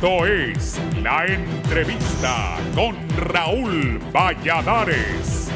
Esto es La Entrevista con Raúl Valladares.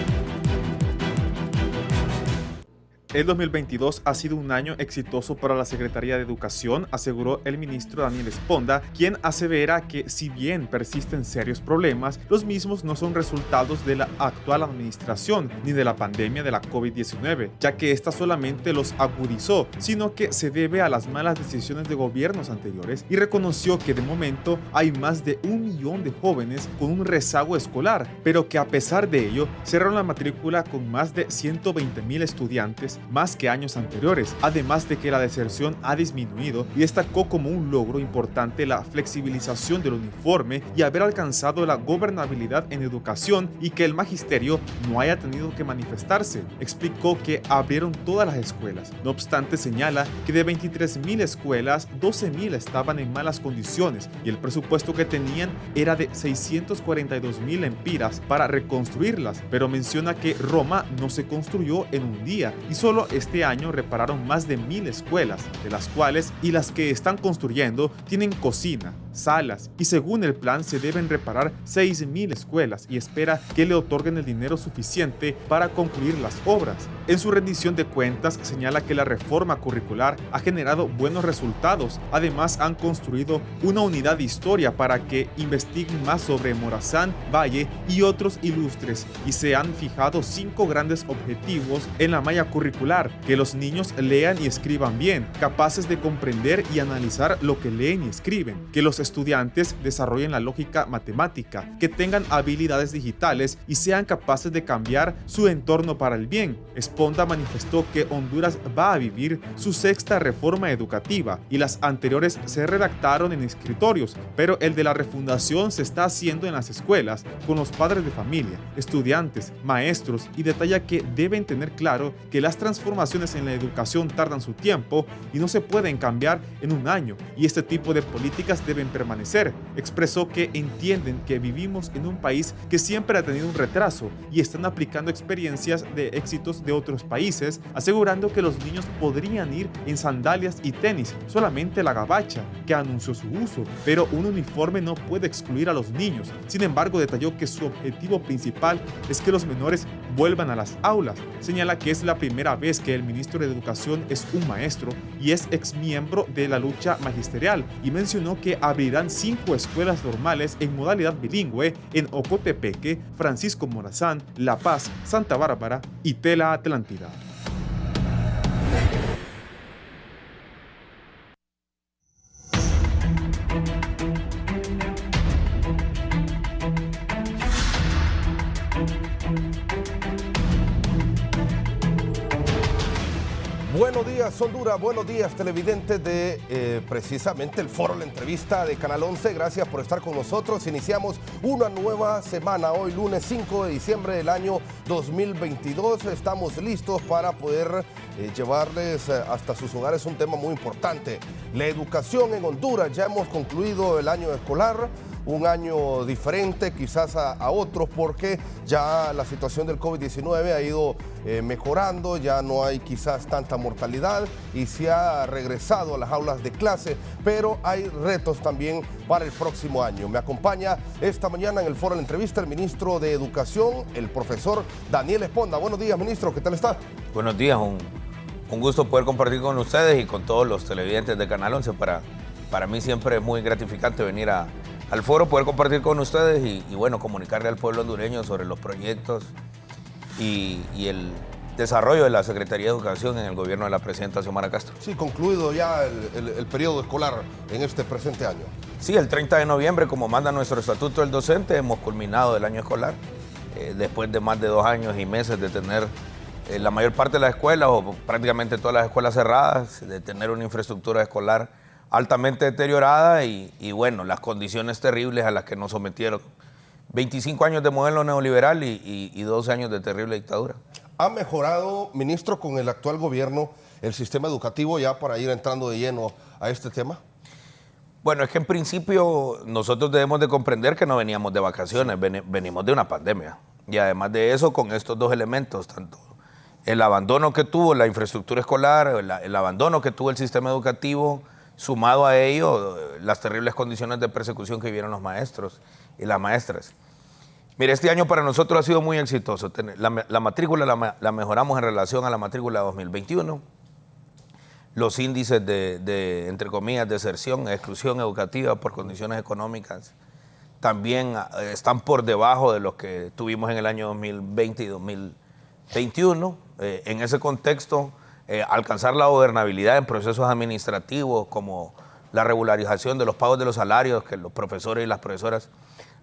El 2022 ha sido un año exitoso para la Secretaría de Educación, aseguró el ministro Daniel Esponda, quien asevera que si bien persisten serios problemas, los mismos no son resultados de la actual administración ni de la pandemia de la COVID-19, ya que esta solamente los agudizó, sino que se debe a las malas decisiones de gobiernos anteriores, y reconoció que de momento hay más de 1 millón de jóvenes con un rezago escolar, pero que a pesar de ello cerraron la matrícula con más de 120,000 estudiantes, más que años anteriores, además de que la deserción ha disminuido, y destacó como un logro importante la flexibilización del uniforme y haber alcanzado la gobernabilidad en educación y que el magisterio no haya tenido que manifestarse. Explicó que abrieron todas las escuelas. No obstante, señala que de 23,000 escuelas, 12,000 estaban en malas condiciones y el presupuesto que tenían era de 642,000 lempiras para reconstruirlas, pero menciona que Roma no se construyó en un día y solo este año repararon más de 1,000 escuelas, de las cuales y las que están construyendo tienen cocina, salas, y según el plan se deben reparar 6,000 escuelas y espera que le otorguen el dinero suficiente para concluir las obras. En su rendición de cuentas señala que la reforma curricular ha generado buenos resultados. Además, han construido una unidad de historia para que investiguen más sobre Morazán, Valle y otros ilustres, y se han fijado 5 grandes objetivos en la malla curricular: que los niños lean y escriban bien, capaces de comprender y analizar lo que leen y escriben, que los estudiantes desarrollen la lógica matemática, que tengan habilidades digitales y sean capaces de cambiar su entorno para el bien. Esponda manifestó que Honduras va a vivir su 6ª reforma educativa y las anteriores se redactaron en escritorios, pero el de la refundación se está haciendo en las escuelas, con los padres de familia, estudiantes, maestros, y detalla que deben tener claro que las transformaciones en la educación tardan su tiempo y no se pueden cambiar en un año, y este tipo de políticas deben permanecer. Expresó que entienden que vivimos en un país que siempre ha tenido un retraso y están aplicando experiencias de éxitos de otros países, asegurando que los niños podrían ir en sandalias y tenis, solamente la gabacha, que anunció su uso, pero un uniforme no puede excluir a los niños. Sin embargo, detalló que su objetivo principal es que los menores vuelvan a las aulas. Señala que es la primera vez que el ministro de Educación es un maestro y es exmiembro de la lucha magisterial, y mencionó que abrirán 5 escuelas normales en modalidad bilingüe en Ocotepeque, Francisco Morazán, La Paz, Santa Bárbara y Tela Atlántida. Buenos días, Honduras. Buenos días, televidentes de precisamente el foro La Entrevista de Canal 11. Gracias por estar con nosotros. Iniciamos una nueva semana, hoy lunes 5 de diciembre del año 2022. Estamos listos para poder llevarles hasta sus hogares un tema muy importante: la educación en Honduras. Ya hemos concluido el año escolar, un año diferente quizás a otros, porque ya la situación del COVID-19 ha ido mejorando, ya no hay quizás tanta mortalidad y se ha regresado a las aulas de clase, pero hay retos también para el próximo año. Me acompaña esta mañana en el foro de la entrevista el ministro de Educación, el profesor Daniel Esponda. Buenos días, ministro, ¿qué tal está? Buenos días, un gusto poder compartir con ustedes y con todos los televidentes de Canal 11. Para mí siempre es muy gratificante venir al foro, poder compartir con ustedes y bueno, comunicarle al pueblo hondureño sobre los proyectos y el desarrollo de la Secretaría de Educación en el gobierno de la presidenta Xiomara Castro. Sí, concluido ya el periodo escolar en este presente año. Sí, el 30 de noviembre, como manda nuestro estatuto del docente, hemos culminado el año escolar, después de más de 2 años y meses de tener la mayor parte de las escuelas, o prácticamente todas las escuelas cerradas, de tener una infraestructura escolar altamente deteriorada y bueno, las condiciones terribles a las que nos sometieron. 25 años de modelo neoliberal y 12 años de terrible dictadura. ¿Ha mejorado, ministro, con el actual gobierno el sistema educativo, ya para ir entrando de lleno a este tema? Bueno, es que en principio nosotros debemos de comprender que no veníamos de vacaciones, venimos de una pandemia. Y además de eso, con estos 2 elementos, tanto el abandono que tuvo la infraestructura escolar, el abandono que tuvo el sistema educativo Sumado a ello, las terribles condiciones de persecución que vivieron los maestros y las maestras. Mire, este año para nosotros ha sido muy exitoso. La matrícula la mejoramos en relación a la matrícula 2021. Los índices de, entre comillas, deserción, exclusión educativa por condiciones económicas también están por debajo de los que tuvimos en el año 2020 y 2021. En ese contexto, alcanzar la gobernabilidad en procesos administrativos como la regularización de los pagos de los salarios, que los profesores y las profesoras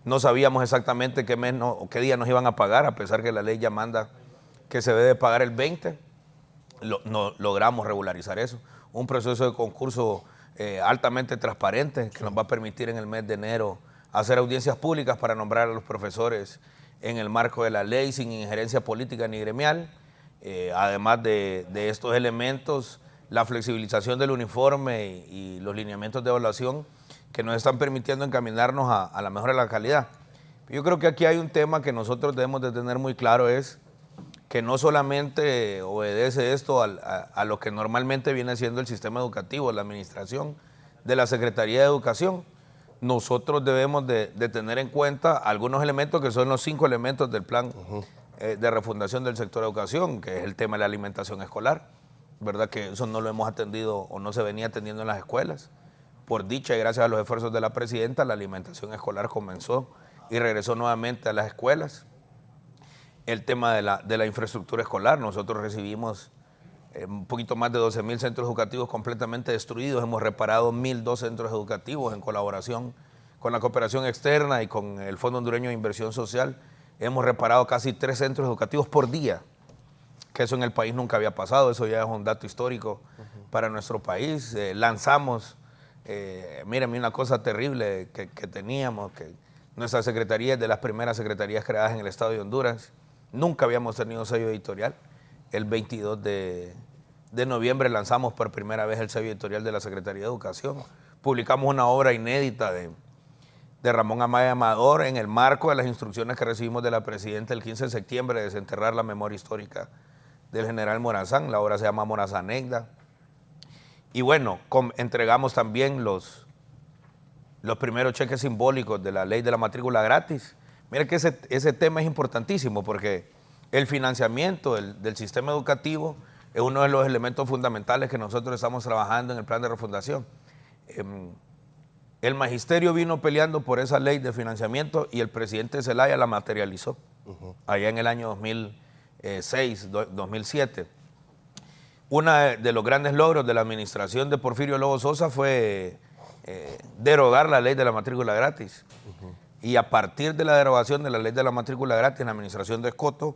no sabíamos exactamente qué mes o qué día nos iban a pagar, a pesar que la ley ya manda que se debe pagar el 20, no logramos regularizar eso. Un proceso de concurso altamente transparente que nos va a permitir en el mes de enero hacer audiencias públicas para nombrar a los profesores en el marco de la ley, sin injerencia política ni gremial. Además de estos elementos, la flexibilización del uniforme y los lineamientos de evaluación que nos están permitiendo encaminarnos a la mejora de la calidad. Yo creo que aquí hay un tema que nosotros debemos de tener muy claro, es que no solamente obedece esto a lo que normalmente viene siendo el sistema educativo, la administración de la Secretaría de Educación. Nosotros debemos de tener en cuenta algunos elementos que son los 5 elementos del plan de refundación del sector de educación, que es el tema de la alimentación escolar, ¿verdad? Que eso no lo hemos atendido o no se venía atendiendo en las escuelas. Por dicha y gracias a los esfuerzos de la presidenta, la alimentación escolar comenzó y regresó nuevamente a las escuelas. El tema de la infraestructura escolar, nosotros recibimos un poquito más de 12,000 centros educativos completamente destruidos, hemos reparado 1,002 centros educativos en colaboración con la cooperación externa y con el Fondo Hondureño de Inversión Social. Hemos reparado casi 3 centros educativos por día, que eso en el país nunca había pasado, eso ya es un dato histórico para nuestro país. Lanzamos, mírenme, una cosa terrible que teníamos, que nuestra secretaría es de las primeras secretarías creadas en el estado de Honduras. Nunca habíamos tenido sello editorial. El 22 de noviembre lanzamos por primera vez el sello editorial de la Secretaría de Educación. Publicamos una obra inédita de Ramón Amaya Amador en el marco de las instrucciones que recibimos de la presidenta el 15 de septiembre de desenterrar la memoria histórica del general Morazán. La obra se llama Morazanegda. Y bueno, entregamos también los primeros cheques simbólicos de la ley de la matrícula gratis. Mira que ese tema es importantísimo porque el financiamiento del sistema educativo es uno de los elementos fundamentales que nosotros estamos trabajando en el plan de refundación. El magisterio vino peleando por esa ley de financiamiento y el presidente Zelaya la materializó allá en el año 2006, 2007. Uno de los grandes logros de la administración de Porfirio Lobo Sosa fue derogar la ley de la matrícula gratis. Y a partir de la derogación de la ley de la matrícula gratis en la administración de Escoto,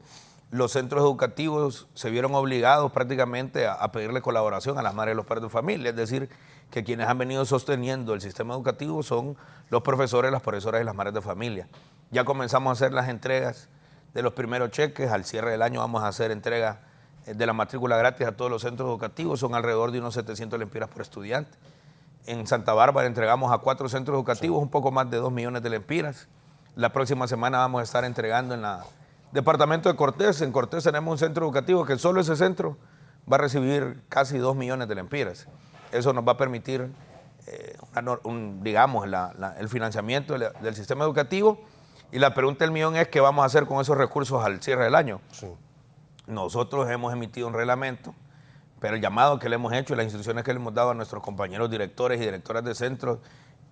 los centros educativos se vieron obligados prácticamente a pedirle colaboración a las madres y los padres de familia. Es decir, que quienes han venido sosteniendo el sistema educativo son los profesores, las profesoras y las madres de familia. Ya comenzamos a hacer las entregas de los primeros cheques. Al cierre del año vamos a hacer entrega de la matrícula gratis a todos los centros educativos. Son alrededor de unos 700 lempiras por estudiante. En Santa Bárbara entregamos a 4 centros educativos un poco más de 2 millones de lempiras. La próxima semana vamos a estar entregando en el departamento de Cortés. En Cortés tenemos un centro educativo que solo ese centro va a recibir casi 2 millones de lempiras. Eso nos va a permitir, digamos, el financiamiento del sistema educativo. Y la pregunta del millón es qué vamos a hacer con esos recursos al cierre del año. Sí. Nosotros hemos emitido un reglamento, pero el llamado que le hemos hecho y las instrucciones que le hemos dado a nuestros compañeros directores y directoras de centros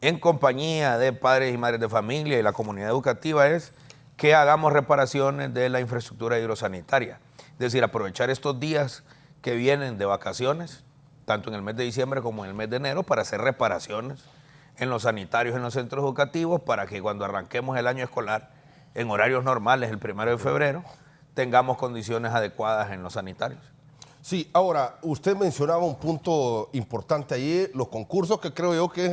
en compañía de padres y madres de familia y la comunidad educativa es que hagamos reparaciones de la infraestructura hidrosanitaria. Es decir, aprovechar estos días que vienen de vacaciones, tanto en el mes de diciembre como en el mes de enero, para hacer reparaciones en los sanitarios, en los centros educativos, para que cuando arranquemos el año escolar en horarios normales, el 1 de febrero, tengamos condiciones adecuadas en los sanitarios. Sí, ahora, usted mencionaba un punto importante ahí, los concursos, que creo yo que es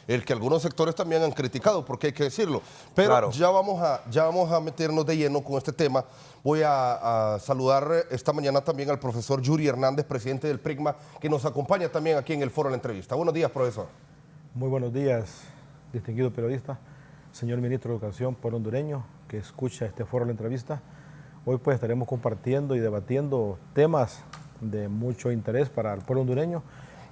el que algunos sectores también han criticado, porque hay que decirlo. Pero claro, ya vamos a meternos de lleno con este tema. Voy a saludar esta mañana también al profesor Yuri Hernández, presidente del PRIGMA, que nos acompaña también aquí en el foro de la entrevista. Buenos días, profesor. Muy buenos días, distinguido periodista, señor ministro de Educación, pueblo hondureño, que escucha este foro de la entrevista. Hoy pues estaremos compartiendo y debatiendo temas de mucho interés para el pueblo hondureño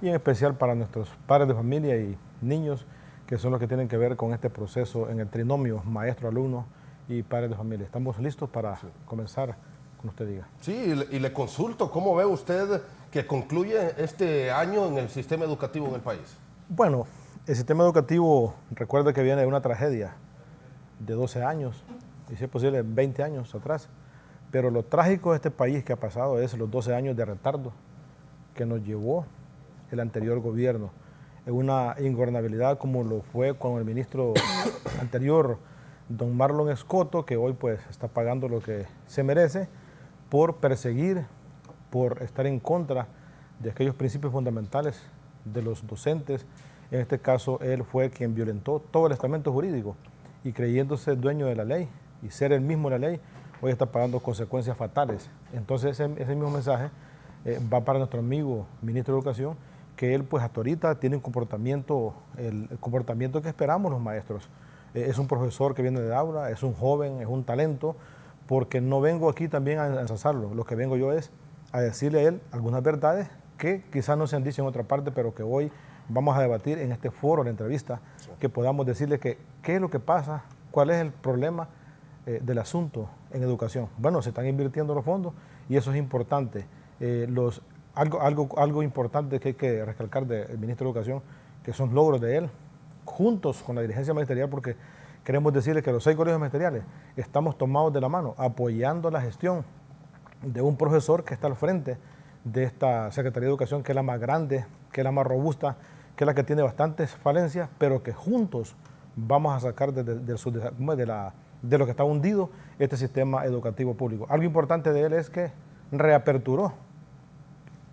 y en especial para nuestros padres de familia y niños, que son los que tienen que ver con este proceso en el trinomio maestro-alumno y padres de familia. Estamos listos para comenzar, como usted diga. Sí, y le consulto, ¿cómo ve usted que concluye este año en el sistema educativo en el país? Bueno, el sistema educativo, recuerda que viene de una tragedia de 12 años, y si es posible 20 años atrás, pero lo trágico de este país que ha pasado es los 12 años de retardo que nos llevó el anterior gobierno, en una ingobernabilidad como lo fue con el ministro anterior, don Marlon Escoto, que hoy pues está pagando lo que se merece por perseguir, por estar en contra de aquellos principios fundamentales de los docentes. En este caso, él fue quien violentó todo el estamento jurídico y creyéndose dueño de la ley y ser el mismo la ley, hoy está pagando consecuencias fatales. Entonces, ese mismo mensaje va para nuestro amigo ministro de Educación, que él pues hasta ahorita tiene un comportamiento, el comportamiento que esperamos los maestros. Es un profesor que viene de aula, es un joven, es un talento, porque no vengo aquí también a ensalzarlo, lo que vengo yo es a decirle a él algunas verdades que quizás no se han dicho en otra parte, pero que hoy vamos a debatir en este foro, en la entrevista, que podamos decirle que qué es lo que pasa, cuál es el problema del asunto en educación. Bueno, se están invirtiendo los fondos y eso es importante. Algo importante que hay que recalcar del ministro de Educación, que son logros de él, juntos con la dirigencia ministerial, porque queremos decirles que los 6 colegios ministeriales estamos tomados de la mano, apoyando la gestión de un profesor que está al frente de esta Secretaría de Educación, que es la más grande, que es la más robusta, que es la que tiene bastantes falencias, pero que juntos vamos a sacar de lo que está hundido este sistema educativo público. Algo importante de él es que reaperturó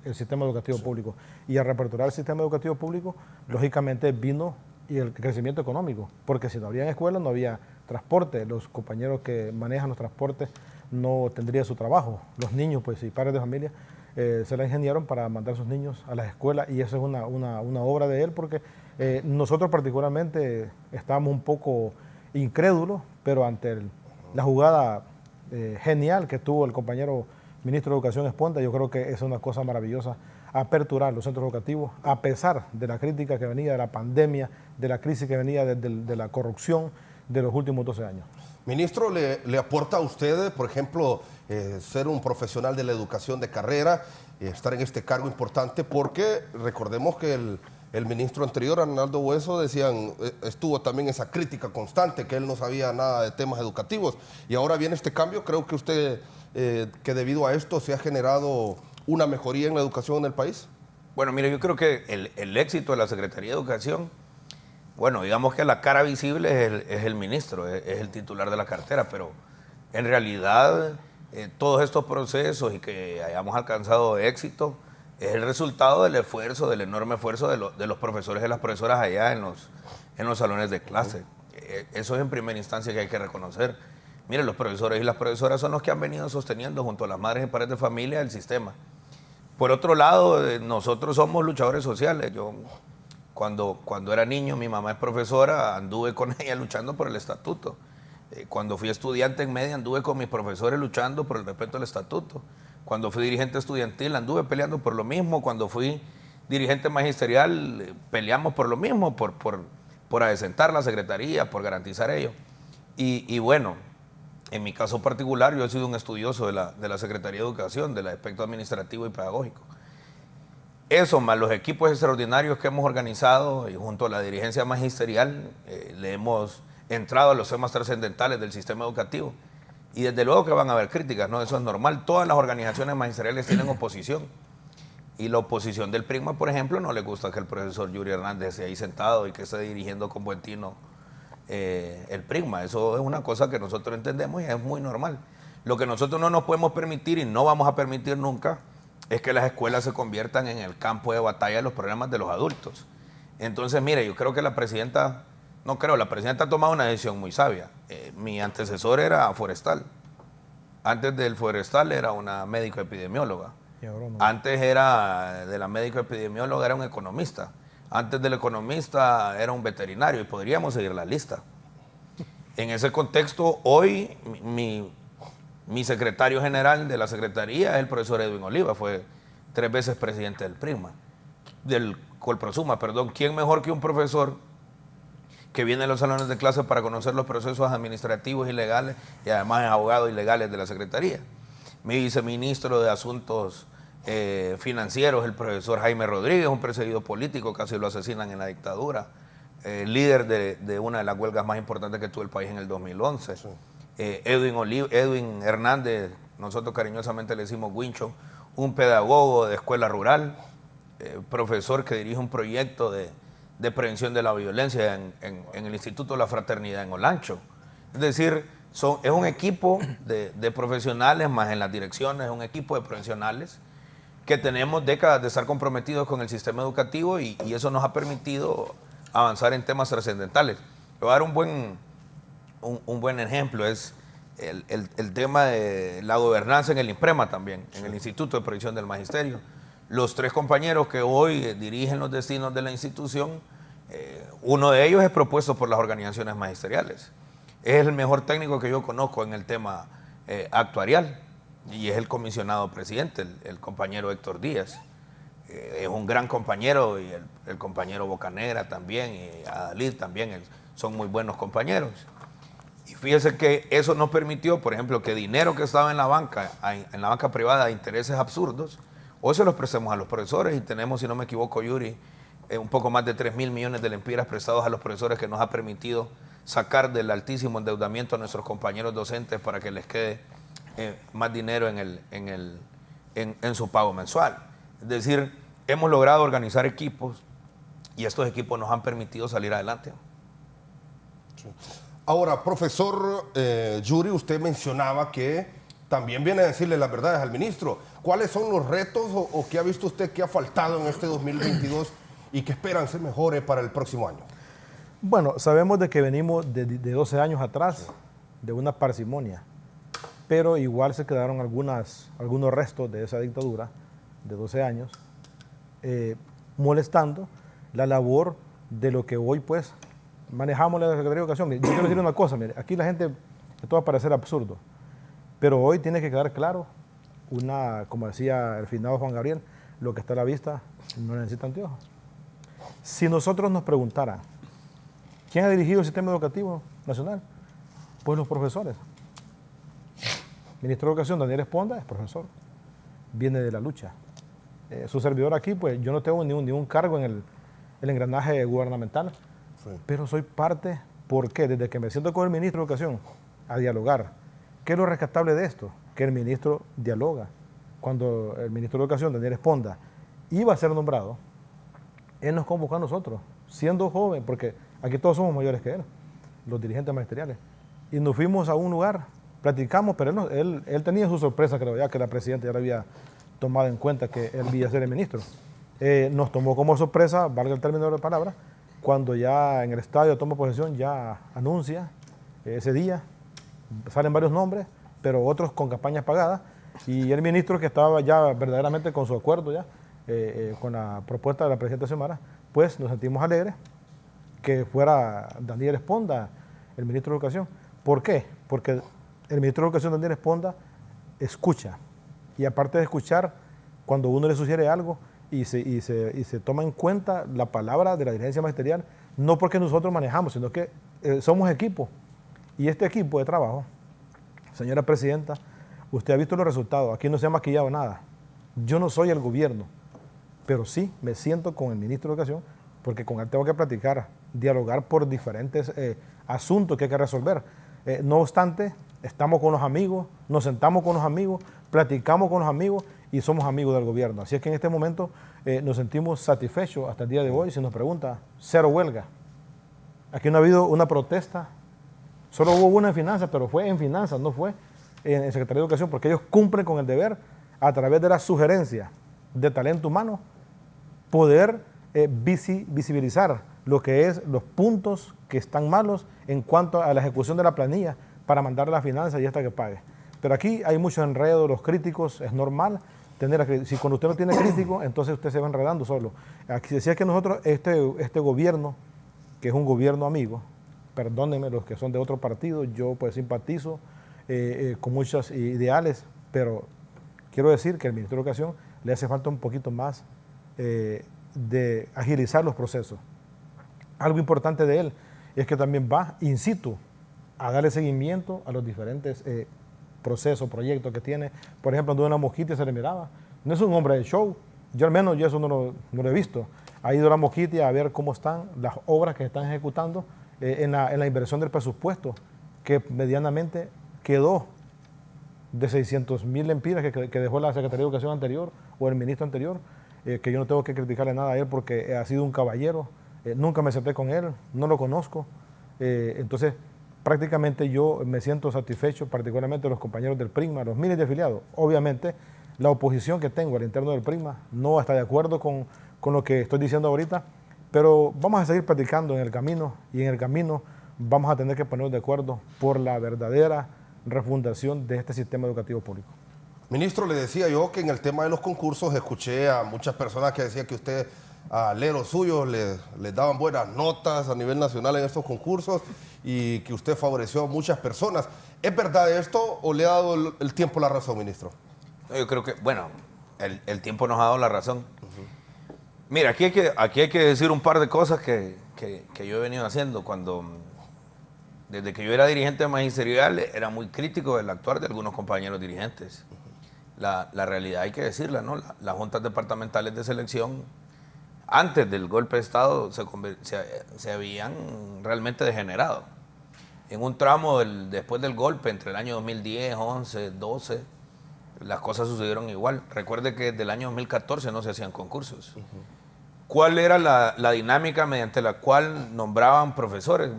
el sistema educativo público. Y al reaperturar el sistema educativo público, lógicamente vino y el crecimiento económico, porque si no había escuelas, no había transporte, los compañeros que manejan los transportes no tendrían su trabajo, los niños pues y padres de familia se la ingeniaron para mandar a sus niños a las escuelas y eso es una obra de él, porque nosotros particularmente estábamos un poco incrédulos, pero ante la jugada genial que tuvo el compañero ministro de Educación Esponda, yo creo que es una cosa maravillosa aperturar los centros educativos, a pesar de la crítica que venía de la pandemia, de la crisis que venía de la corrupción de los últimos 12 años. Ministro, ¿le aporta a usted, por ejemplo, ser un profesional de la educación de carrera, estar en este cargo importante? Porque recordemos que el ministro anterior, Arnaldo Hueso, estuvo también esa crítica constante, que él no sabía nada de temas educativos. Y ahora viene este cambio. ¿Creo que usted, que debido a esto se ha generado una mejoría en la educación en el país? Bueno, mire, yo creo que el éxito de la Secretaría de Educación, bueno, digamos que la cara visible es el ministro, es el titular de la cartera, pero en realidad todos estos procesos y que hayamos alcanzado éxito es el resultado del esfuerzo, del enorme esfuerzo de los profesores y las profesoras allá en los salones de clase. Eso es en primera instancia que hay que reconocer. Mire, los profesores y las profesoras son los que han venido sosteniendo junto a las madres y padres de familia el sistema. Por otro lado, nosotros somos luchadores sociales. Yo, cuando era niño, mi mamá es profesora, anduve con ella luchando por el estatuto. Cuando fui estudiante en media, anduve con mis profesores luchando por el respeto al estatuto. Cuando fui dirigente estudiantil, anduve peleando por lo mismo. Cuando fui dirigente magisterial, peleamos por lo mismo, por adecentar la secretaría, por garantizar ello. Y bueno, en mi caso particular, yo he sido un estudioso de la Secretaría de Educación, del aspecto administrativo y pedagógico. Eso, más los equipos extraordinarios que hemos organizado y junto a la dirigencia magisterial, le hemos entrado a los temas trascendentales del sistema educativo. Y desde luego que van a haber críticas, ¿no? Eso es normal. Todas las organizaciones magisteriales tienen oposición. Y la oposición del PRIGMA, por ejemplo, no le gusta que el profesor Yuri Hernández esté ahí sentado y que esté dirigiendo con buen tino el PRIGMA. Eso es una cosa que nosotros entendemos y es muy normal. Lo que nosotros no nos podemos permitir y no vamos a permitir nunca es que las escuelas se conviertan en el campo de batalla de los problemas de los adultos. Entonces, mire, yo creo que la presidenta ha tomado una decisión muy sabia. Mi antecesor era forestal. Antes del forestal era una médico epidemióloga. Antes era de la médico epidemióloga, era un economista. Antes del economista era un veterinario y podríamos seguir la lista. En ese contexto, hoy mi secretario general de la Secretaría es el profesor Edwin Oliva, fue 3 veces presidente del PRIGMA. del Colprosuma, perdón, ¿quién mejor que un profesor que viene a los salones de clase para conocer los procesos administrativos y legales y además es abogado y legales de la Secretaría? Mi viceministro de Asuntos Financieros, el profesor Jaime Rodríguez, un perseguido político, casi lo asesinan en la dictadura, líder de una de las huelgas más importantes que tuvo el país en el 2011. Sí. Edwin Hernández, nosotros cariñosamente le decimos Wincho, un pedagogo de escuela rural, profesor que dirige un proyecto de prevención de la violencia en el Instituto de la Fraternidad en Olancho. Es decir, es un equipo de profesionales, más en las direcciones, es un equipo de profesionales que tenemos décadas de estar comprometidos con el sistema educativo y eso nos ha permitido avanzar en temas trascendentales. Le voy a dar un buen ejemplo, es el tema de la gobernanza en el INPREMA también, en el Instituto de Previsión del Magisterio. Los 3 compañeros que hoy dirigen los destinos de la institución, uno de ellos es propuesto por las organizaciones magisteriales. Es el mejor técnico que yo conozco en el tema actuarial y es el comisionado presidente, el compañero Héctor Díaz. Es un gran compañero y el compañero Bocanegra también y Adalid también son muy buenos compañeros. Y fíjese que eso nos permitió, por ejemplo, que dinero que estaba en la banca privada de intereses absurdos, hoy se los prestemos a los profesores y tenemos, si no me equivoco, Yuri, un poco más de 3.000 millones de lempiras prestados a los profesores que nos ha permitido sacar del altísimo endeudamiento a nuestros compañeros docentes para que les quede más dinero en su pago mensual. Es decir, hemos logrado organizar equipos y estos equipos nos han permitido salir adelante. Sí. Ahora, profesor Yuri, usted mencionaba que también viene a decirle las verdades al ministro. ¿Cuáles son los retos o qué ha visto usted que ha faltado en este 2022 y que esperan se mejore para el próximo año? Bueno, sabemos de que venimos de 12 años atrás, de una parsimonia, pero igual se quedaron algunos restos de esa dictadura de 12 años, molestando la labor de lo que hoy pues manejamos la Secretaría de Educación. Yo quiero decir una cosa, mire, aquí la gente, esto va a parecer absurdo, pero hoy tiene que quedar claro, como decía el finado Juan Gabriel, lo que está a la vista no necesita anteojos. Si nosotros nos preguntaran, ¿quién ha dirigido el sistema educativo nacional? Pues los profesores. El ministro de Educación, Daniel Esponda, es profesor, viene de la lucha. Su servidor aquí, pues yo no tengo ningún cargo en el engranaje gubernamental, sí, pero soy parte, ¿por qué? Desde que me siento con el ministro de Educación a dialogar. ¿Qué es lo rescatable de esto? Que el ministro dialoga. Cuando el ministro de Educación, Daniel Esponda, iba a ser nombrado, él nos convocó a nosotros, siendo joven, porque aquí todos somos mayores que él, los dirigentes magisteriales, y nos fuimos a un lugar, platicamos, pero él tenía su sorpresa, creo ya, que la presidenta ya le había tomado en cuenta que él iba a ser el ministro. Nos tomó como sorpresa, valga el término de la palabra, cuando ya en el estadio toma posesión, ya anuncia ese día, salen varios nombres, pero otros con campañas pagadas, y el ministro que estaba ya verdaderamente con su acuerdo ya, con la propuesta de la presidenta Xiomara, pues nos sentimos alegres que fuera Daniel Esponda el ministro de Educación. ¿Por qué? Porque el ministro de Educación, Daniel Esponda, escucha, y aparte de escuchar, cuando uno le sugiere algo y se toma en cuenta la palabra de la dirigencia magisterial, no porque nosotros manejamos, sino que somos equipo, y este equipo de trabajo, señora presidenta, usted ha visto los resultados, aquí no se ha maquillado nada. Yo no soy el gobierno, pero sí me siento con el ministro de Educación, porque con él tengo que platicar, dialogar por diferentes asuntos que hay que resolver. No obstante, estamos con los amigos, nos sentamos con los amigos, platicamos con los amigos y somos amigos del gobierno. Así es que en este momento nos sentimos satisfechos hasta el día de hoy. Si nos pregunta, 0 huelga. Aquí no ha habido una protesta, solo hubo una en finanzas, pero fue en finanzas, no fue en Secretaría de Educación, porque ellos cumplen con el deber a través de la sugerencia de talento humano, poder visibilizar lo que es los puntos que están malos en cuanto a la ejecución de la planilla para mandar la finanza y esta que pague. Pero aquí hay mucho enredo, los críticos, es normal tener, si cuando usted no tiene crítico, entonces usted se va enredando solo. Aquí decía que nosotros, este gobierno, que es un gobierno amigo, perdónenme los que son de otro partido, yo pues simpatizo con muchos ideales, pero quiero decir que al Ministerio de Educación le hace falta un poquito más de agilizar los procesos. Algo importante de él es que también va in situ a darle seguimiento a los diferentes procesos, proyectos que tiene. Por ejemplo, anduvo en la Mosquita y se le miraba. No es un hombre de show. Yo al menos yo eso no lo he visto. Ha ido a la Mosquita a ver cómo están las obras que están ejecutando en la inversión del presupuesto, que medianamente quedó de 600,000 lempiras que dejó la Secretaría de Educación anterior o el ministro anterior, que yo no tengo que criticarle nada a él porque ha sido un caballero. Nunca me senté con él, no lo conozco. Entonces, prácticamente yo me siento satisfecho, particularmente los compañeros del PRIMA, los miles de afiliados. Obviamente, la oposición que tengo al interno del PRIMA no está de acuerdo con lo que estoy diciendo ahorita, pero vamos a seguir platicando en el camino, y en el camino vamos a tener que ponernos de acuerdo por la verdadera refundación de este sistema educativo público. Ministro, le decía yo que en el tema de los concursos escuché a muchas personas que decían que usted a los suyos les daban buenas notas a nivel nacional en estos concursos y que usted favoreció a muchas personas. ¿Es verdad esto o le ha dado el tiempo la razón, ministro? Yo creo que, bueno, el tiempo nos ha dado la razón. Mira, aquí hay que decir un par de cosas que yo he venido haciendo. Desde que yo era dirigente magisterial, era muy crítico del actuar de algunos compañeros dirigentes. La realidad hay que decirla, ¿no? Las juntas departamentales de selección, antes del golpe de Estado, se habían realmente degenerado. En un tramo después del golpe, entre el año 2010, 11, 12, las cosas sucedieron igual. Recuerde que desde el año 2014 no se hacían concursos. ¿Cuál era la dinámica mediante la cual nombraban profesores?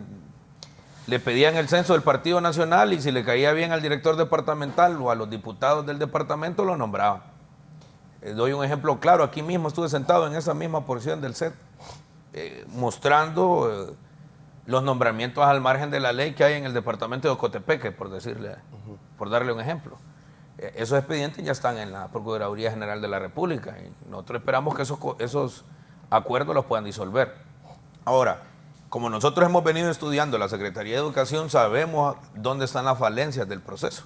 Le pedían el censo del Partido Nacional y si le caía bien al director departamental o a los diputados del departamento, lo nombraban. Doy un ejemplo claro. Aquí mismo estuve sentado en esa misma porción del set, mostrando los nombramientos al margen de la ley que hay en el departamento de Ocotepeque, por darle un ejemplo. Esos expedientes ya están en la Procuraduría General de la República y nosotros esperamos que esos acuerdos los puedan disolver. Ahora, como nosotros hemos venido estudiando la Secretaría de Educación, sabemos dónde están las falencias del proceso.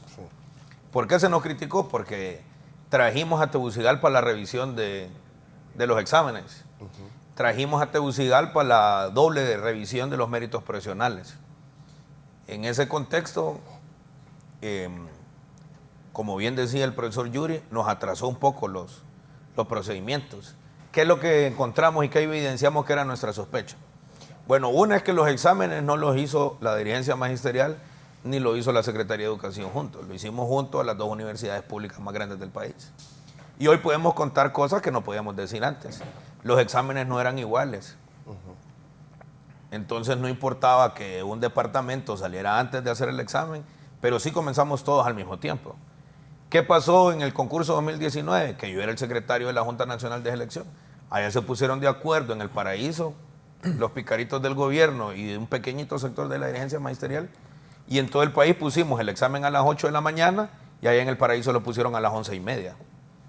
¿Por qué se nos criticó? Porque trajimos a Tegucigalpa la revisión de los exámenes. Trajimos a Tegucigalpa la doble revisión de los méritos profesionales. En ese contexto, como bien decía el profesor Yuri, nos atrasó un poco los procedimientos. ¿Qué es lo que encontramos y qué evidenciamos que era nuestra sospecha? Bueno, una es que los exámenes no los hizo la dirigencia magisterial ni lo hizo la Secretaría de Educación juntos. Lo hicimos junto a las dos universidades públicas más grandes del país. Y hoy podemos contar cosas que no podíamos decir antes. Los exámenes no eran iguales. Entonces no importaba que un departamento saliera antes de hacer el examen, pero sí comenzamos todos al mismo tiempo. ¿Qué pasó en el concurso 2019? Que yo era el secretario de la Junta Nacional de Selección. Allá se pusieron de acuerdo en el Paraíso, los picaritos del gobierno y de un pequeñito sector de la dirigencia magisterial. Y en todo el país pusimos el examen a las 8 de la mañana y allá en el Paraíso lo pusieron a las 11:30.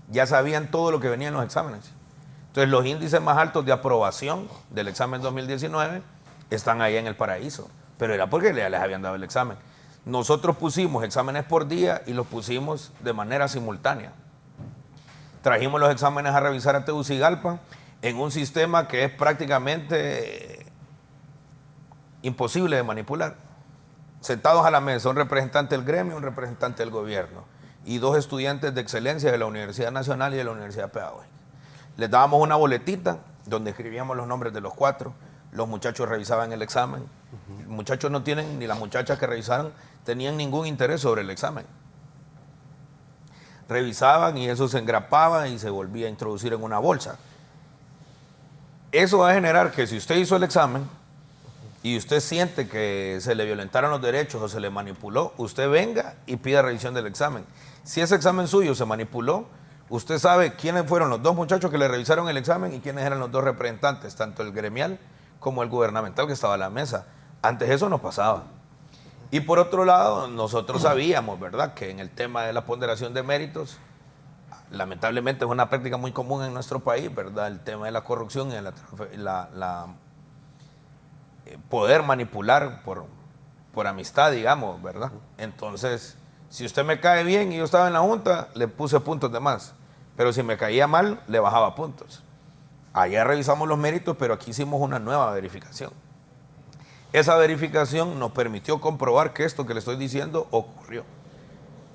Ya sabían todo lo que venía en los exámenes. Entonces los índices más altos de aprobación del examen 2019 están ahí en el Paraíso. Pero era porque ya les habían dado el examen. Nosotros pusimos exámenes por día y los pusimos de manera simultánea. Trajimos los exámenes a revisar a Tegucigalpa en un sistema que es prácticamente imposible de manipular. Sentados a la mesa, un representante del gremio, un representante del gobierno y dos estudiantes de excelencia de la Universidad Nacional y de la Universidad Pedagógica. Les dábamos una boletita donde escribíamos los nombres de los cuatro. Los muchachos revisaban el examen. Los muchachos no tienen, ni las muchachas que revisaron, tenían ningún interés sobre el examen. Revisaban y eso se engrapaba y se volvía a introducir en una bolsa. Eso va a generar que si usted hizo el examen y usted siente que se le violentaron los derechos o se le manipuló, usted venga y pida revisión del examen. Si ese examen suyo se manipuló, usted sabe quiénes fueron los dos muchachos que le revisaron el examen y quiénes eran los dos representantes, tanto el gremial como el gubernamental que estaba a la mesa. Antes eso no pasaba. Y por otro lado, nosotros sabíamos, ¿verdad?, que en el tema de la ponderación de méritos, lamentablemente es una práctica muy común en nuestro país, ¿verdad?, el tema de la corrupción y de poder manipular por amistad, digamos, ¿verdad? Entonces, si usted me cae bien y yo estaba en la junta, le puse puntos de más. Pero si me caía mal, le bajaba puntos. Allá revisamos los méritos, pero aquí hicimos una nueva verificación. Esa verificación nos permitió comprobar que esto que le estoy diciendo ocurrió.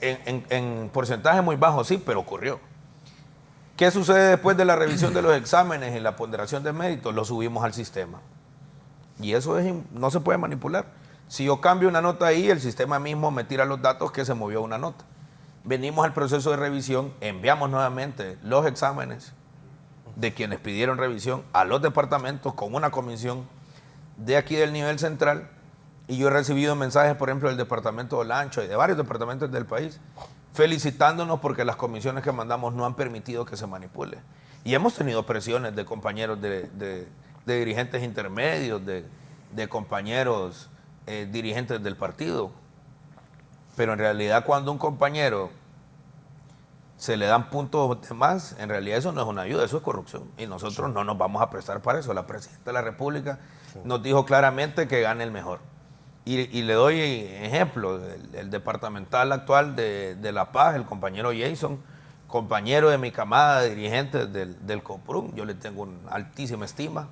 En porcentaje muy bajo, sí, pero ocurrió. ¿Qué sucede después de la revisión de los exámenes y la ponderación de méritos? Lo subimos al sistema. Y eso no se puede manipular. Si yo cambio una nota ahí, el sistema mismo me tira los datos que se movió una nota. Venimos al proceso de revisión, enviamos nuevamente los exámenes de quienes pidieron revisión a los departamentos con una comisión de aquí del nivel central, y yo he recibido mensajes, por ejemplo, del departamento de Olancho y de varios departamentos del país, felicitándonos porque las comisiones que mandamos no han permitido que se manipule. Y hemos tenido presiones de compañeros de dirigentes intermedios, de compañeros dirigentes del partido. Pero en realidad cuando a un compañero se le dan puntos de más, en realidad eso no es una ayuda, eso es corrupción. Y nosotros no nos vamos a prestar para eso. La presidenta de la República nos dijo claramente que gane el mejor. Y le doy ejemplo, el departamental actual de La Paz, el compañero Jason, compañero de mi camada de dirigentes del COPRUN, yo le tengo una altísima estima.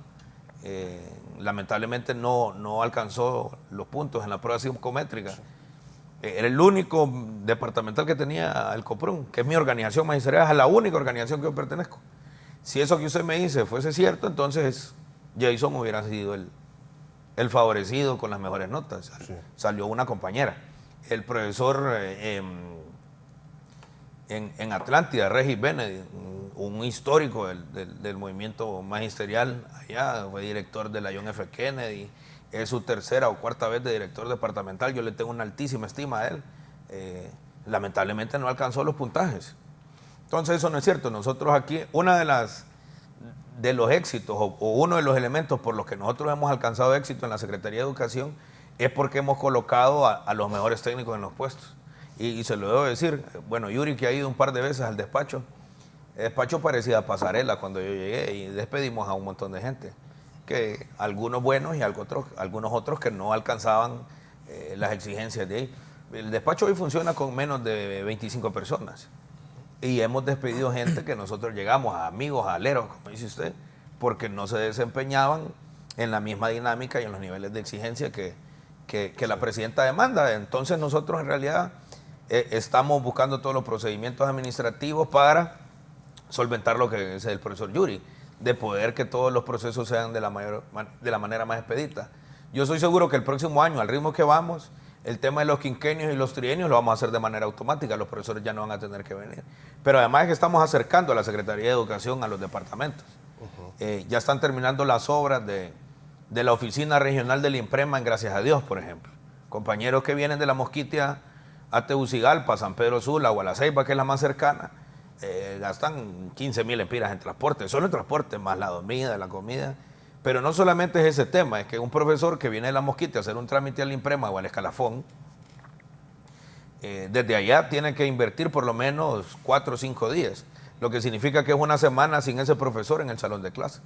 Lamentablemente no alcanzó los puntos en la prueba psicométrica. Era el único departamental que tenía el COPRUN, que es mi organización magisterial, es la única organización que yo pertenezco. Si eso que usted me dice fuese cierto, entonces Jason hubiera sido el favorecido con las mejores notas. Sí. Salió una compañera. El profesor en Atlántida, Regis Benedict, un histórico del movimiento magisterial allá, fue director de la John F. Kennedy, es su tercera o cuarta vez de director departamental, yo le tengo una altísima estima a él. Lamentablemente no alcanzó los puntajes. Entonces eso no es cierto. Nosotros aquí, una de los éxitos o uno de los elementos por los que nosotros hemos alcanzado éxito en la Secretaría de Educación es porque hemos colocado a los mejores técnicos en los puestos. Y se lo debo decir, bueno, Yuri, que ha ido un par de veces al despacho, el despacho parecía pasarela cuando yo llegué y despedimos a un montón de gente, que algunos buenos y algunos otros que no alcanzaban las exigencias de ahí. El despacho hoy funciona con menos de 25 personas y hemos despedido gente que nosotros llegamos, a amigos, a aleros, como dice usted, porque no se desempeñaban en la misma dinámica y en los niveles de exigencia que la presidenta demanda. Entonces nosotros en realidad estamos buscando todos los procedimientos administrativos para solventar lo que es el profesor Yuri, de poder que todos los procesos sean de la manera más expedita. Yo soy seguro que el próximo año, al ritmo que vamos, el tema de los quinquenios y los trienios lo vamos a hacer de manera automática, los profesores ya no van a tener que venir. Pero además es que estamos acercando a la Secretaría de Educación a los departamentos. Ya están terminando las obras de la oficina regional del IMPREMA en Gracias a Dios, por ejemplo. Compañeros que vienen de la Mosquitia a Tegucigalpa, San Pedro Sula o a La Ceiba, que es la más cercana, gastan 15,000 empiras en transporte, solo en transporte, más la dormida, la comida. Pero no solamente es ese tema, es que un profesor que viene de la Mosquita a hacer un trámite al IMPREMA o al Escalafón, desde allá tiene que invertir por lo menos 4 o 5 días, lo que significa que es una semana sin ese profesor en el salón de clase.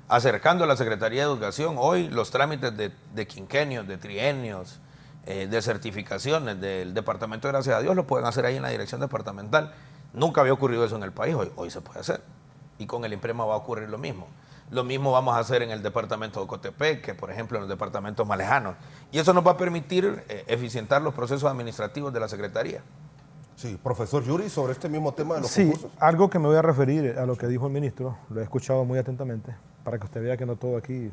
Acercando a la Secretaría de Educación, hoy los trámites de quinquenios, de trienios, de certificaciones del Departamento de Gracias a Dios lo pueden hacer ahí en la dirección departamental. Nunca había ocurrido eso en el país, hoy se puede hacer. Y con el IMPREMA va a ocurrir lo mismo. Lo mismo vamos a hacer en el departamento de Cotepec, que por ejemplo en los departamentos más lejanos. Y eso nos va a permitir eficientar los procesos administrativos de la Secretaría. Sí, profesor Yuri, sobre este mismo tema de los concursos. Sí, algo que me voy a referir a lo que dijo el ministro, lo he escuchado muy atentamente, para que usted vea que no todo aquí,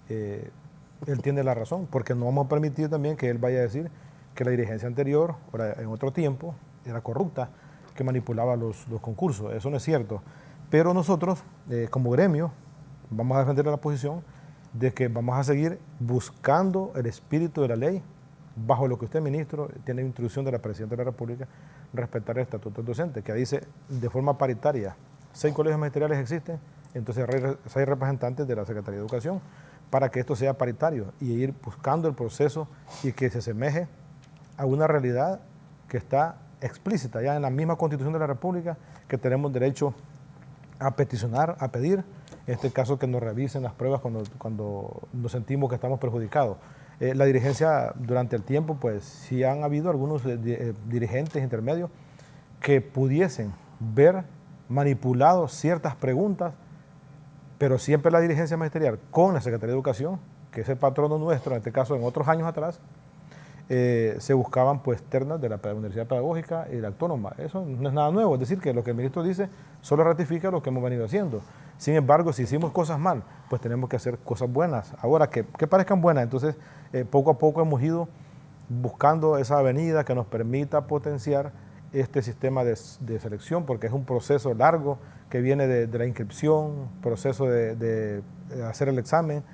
él tiene la razón, porque no vamos a permitir también que él vaya a decir que la dirigencia anterior, en otro tiempo, era corrupta, que manipulaba los concursos. Eso no es cierto. Pero nosotros, como gremio, vamos a defender la posición de que vamos a seguir buscando el espíritu de la ley, bajo lo que usted, ministro, tiene instrucción de la Presidenta de la República, respetar el estatuto del docente, que dice de forma paritaria, 6 colegios magisteriales existen, entonces 6 representantes de la Secretaría de Educación, para que esto sea paritario y ir buscando el proceso y que se asemeje a una realidad que está explícita ya en la misma Constitución de la República, que tenemos derecho a peticionar, a pedir, en este caso que nos revisen las pruebas cuando nos sentimos que estamos perjudicados. La dirigencia durante el tiempo, pues sí han habido algunos dirigentes intermedios que pudiesen ver manipulado ciertas preguntas pero siempre la dirigencia magisterial con la Secretaría de Educación, que es el patrono nuestro, en este caso en otros años atrás, se buscaban pues ternas de la Universidad Pedagógica y de la Autónoma. Eso no es nada nuevo, es decir, que lo que el ministro dice solo ratifica lo que hemos venido haciendo. Sin embargo, si hicimos cosas mal, pues tenemos que hacer cosas buenas. Ahora, que parezcan buenas, entonces poco a poco hemos ido buscando esa avenida que nos permita potenciar este sistema de selección, porque es un proceso largo que viene de la inscripción, proceso de hacer el examen,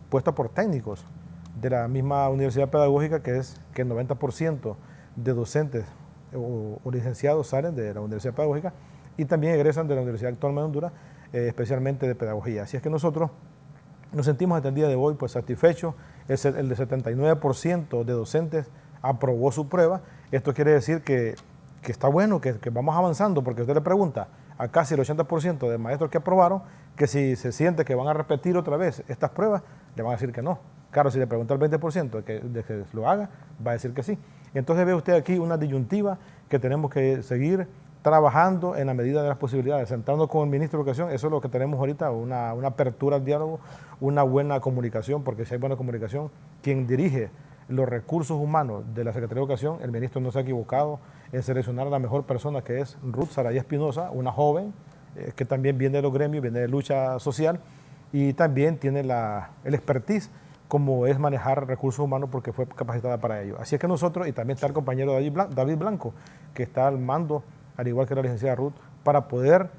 puesto por técnicos de la misma Universidad Pedagógica, que es que el 90% de docentes o licenciados salen de la Universidad Pedagógica y también egresan de la Universidad Autónoma de Honduras, especialmente de Pedagogía. Así es que nosotros nos sentimos hasta el día de hoy pues satisfechos. El de 79% de docentes aprobó su prueba. Esto quiere decir que está bueno, que vamos avanzando, porque usted le pregunta a casi el 80% de maestros que aprobaron que si se siente que van a repetir otra vez estas pruebas, le van a decir que no. Claro, si le pregunta al 20% de que lo haga, va a decir que sí. Entonces ve usted aquí una disyuntiva que tenemos que seguir trabajando en la medida de las posibilidades, sentando con el ministro de Educación. Eso es lo que tenemos ahorita, una apertura al diálogo, una buena comunicación, porque si hay buena comunicación, quien dirige los recursos humanos de la Secretaría de Educación, el ministro no se ha equivocado en seleccionar a la mejor persona, que es Ruth Saraya Espinosa, una joven que también viene de los gremios, viene de lucha social y también tiene el expertise como es manejar recursos humanos, porque fue capacitada para ello. Así es que nosotros, y también está el compañero David Blanco, que está al mando, al igual que la licenciada Ruth, para poder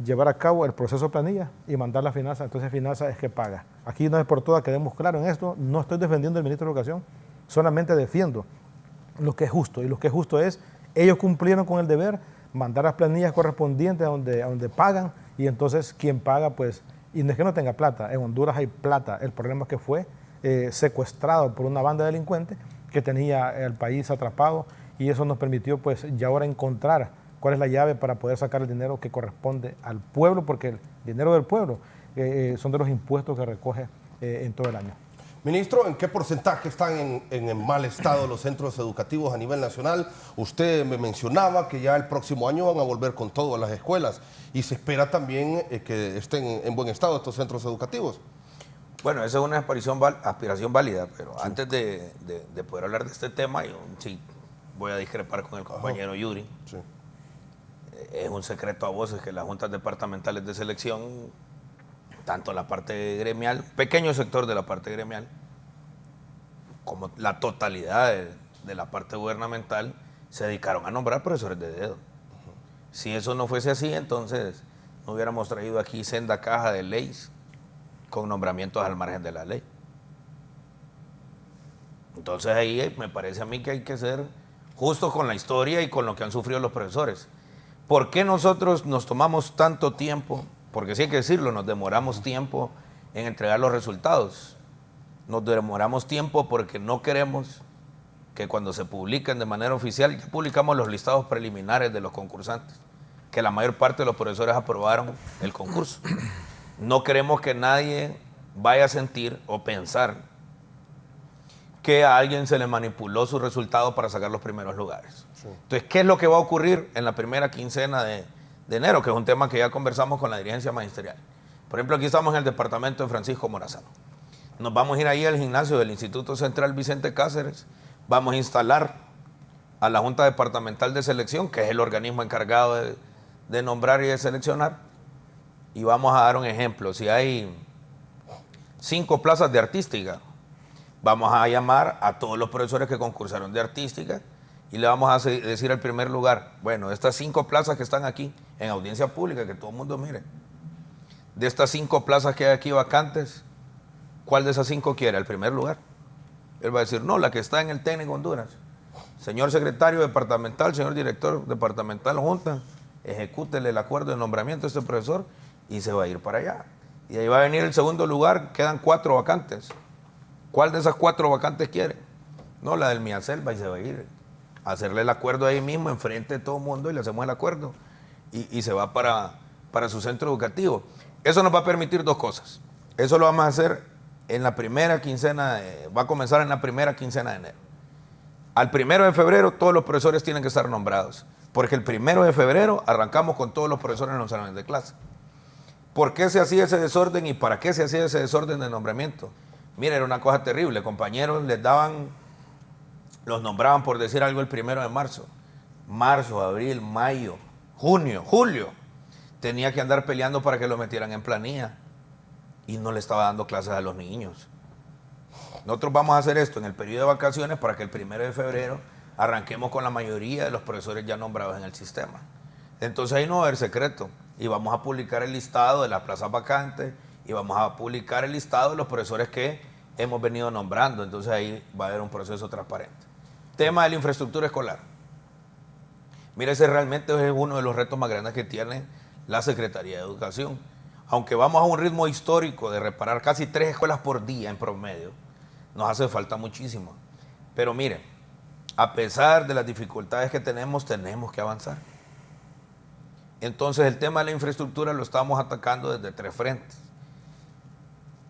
llevar a cabo el proceso de planilla y mandar la finanza. Entonces finanza es que paga. Aquí no es por todas, quedemos claros en esto, no estoy defendiendo al ministro de Educación, solamente defiendo lo que es justo, y lo que es justo es, ellos cumplieron con el deber, mandar las planillas correspondientes a donde pagan, y entonces quien paga, pues, y no es que no tenga plata, en Honduras hay plata, el problema es que fue secuestrado por una banda de delincuentes que tenía el país atrapado, y eso nos permitió pues ya ahora encontrar cuál es la llave para poder sacar el dinero que corresponde al pueblo, porque el dinero del pueblo son de los impuestos que recoge en todo el año. Ministro, ¿en qué porcentaje están en mal estado los centros educativos a nivel nacional? Usted me mencionaba que ya el próximo año van a volver con todo a las escuelas y se espera también que estén en buen estado estos centros educativos. Bueno, esa es una aspiración válida, pero sí, antes de poder hablar de este tema, yo sí voy a discrepar con el compañero Yuri. Sí. Es un secreto a voces que las juntas departamentales de selección, tanto la parte gremial, pequeño sector de la parte gremial, como la totalidad de la parte gubernamental, se dedicaron a nombrar profesores de dedo. Si eso no fuese así, entonces no hubiéramos traído aquí senda caja de leyes con nombramientos al margen de la ley. Entonces ahí me parece a mí que hay que ser justos con la historia y con lo que han sufrido los profesores. ¿Por qué nosotros nos tomamos tanto tiempo? Porque sí hay que decirlo, nos demoramos tiempo en entregar los resultados. Nos demoramos tiempo porque no queremos que cuando se publiquen de manera oficial, ya publicamos los listados preliminares de los concursantes, que la mayor parte de los profesores aprobaron el concurso. No queremos que nadie vaya a sentir o pensar que a alguien se le manipuló su resultado para sacar los primeros lugares. Sí. Entonces, ¿qué es lo que va a ocurrir en la primera quincena de enero? Que es un tema que ya conversamos con la dirigencia magisterial. Por ejemplo, aquí estamos en el departamento de Francisco Morazán. Nos vamos a ir ahí al gimnasio del Instituto Central Vicente Cáceres. Vamos a instalar a la Junta Departamental de Selección, que es el organismo encargado de nombrar y de seleccionar. Y vamos a dar un ejemplo. Si hay 5 plazas de artística, vamos a llamar a todos los profesores que concursaron de artística y le vamos a decir al primer lugar, bueno, estas 5 plazas que están aquí en audiencia pública, que todo el mundo mire, de estas 5 plazas que hay aquí vacantes, ¿cuál de esas 5 quiere? El primer lugar. Él va a decir, no, la que está en el técnico Honduras. Señor secretario departamental, señor director departamental, junta, ejecútele el acuerdo de nombramiento a este profesor y se va a ir para allá. Y ahí va a venir el segundo lugar, quedan 4 vacantes. ¿Cuál de esas 4 vacantes quiere? No, la del Miaselva, y se va a ir a hacerle el acuerdo ahí mismo, enfrente de todo el mundo, y le hacemos el acuerdo. Y se va para su centro educativo. Eso nos va a permitir 2 cosas. Eso lo vamos a hacer en la primera quincena, va a comenzar en la primera quincena de enero. Al 1 de febrero todos los profesores tienen que estar nombrados, porque el 1 de febrero arrancamos con todos los profesores en los salones de clase. ¿Por qué se hacía ese desorden y para qué se hacía ese desorden de nombramiento? Mira, era una cosa terrible. Compañeros los nombraban por decir algo el 1 de marzo. Marzo, abril, mayo, junio, julio. Tenía que andar peleando para que lo metieran en planilla. Y no le estaba dando clases a los niños. Nosotros vamos a hacer esto en el periodo de vacaciones para que el 1 de febrero arranquemos con la mayoría de los profesores ya nombrados en el sistema. Entonces ahí no va a haber secreto. Y vamos a publicar el listado de las plazas vacantes y vamos a publicar el listado de los profesores que hemos venido nombrando. Entonces ahí va a haber un proceso transparente. Tema de la infraestructura escolar. Mira, ese realmente es uno de los retos más grandes que tiene la Secretaría de Educación. Aunque vamos a un ritmo histórico de reparar casi 3 escuelas por día en promedio, nos hace falta muchísimo. Pero mire, a pesar de las dificultades que tenemos que avanzar. Entonces el tema de la infraestructura lo estamos atacando desde 3 frentes.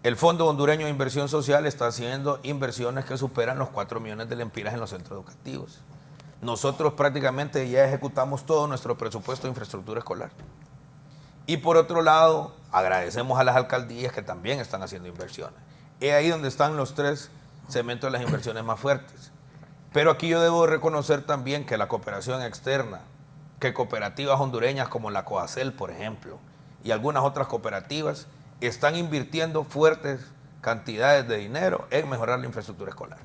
El Fondo Hondureño de Inversión Social está haciendo inversiones que superan los 4 millones de lempiras en los centros educativos. Nosotros prácticamente ya ejecutamos todo nuestro presupuesto de infraestructura escolar. Y por otro lado, agradecemos a las alcaldías que también están haciendo inversiones. Es ahí donde están los 3 segmentos de las inversiones más fuertes. Pero aquí yo debo reconocer también que la cooperación externa, que cooperativas hondureñas como la COACEL, por ejemplo, y algunas otras cooperativas, están invirtiendo fuertes cantidades de dinero en mejorar la infraestructura escolar.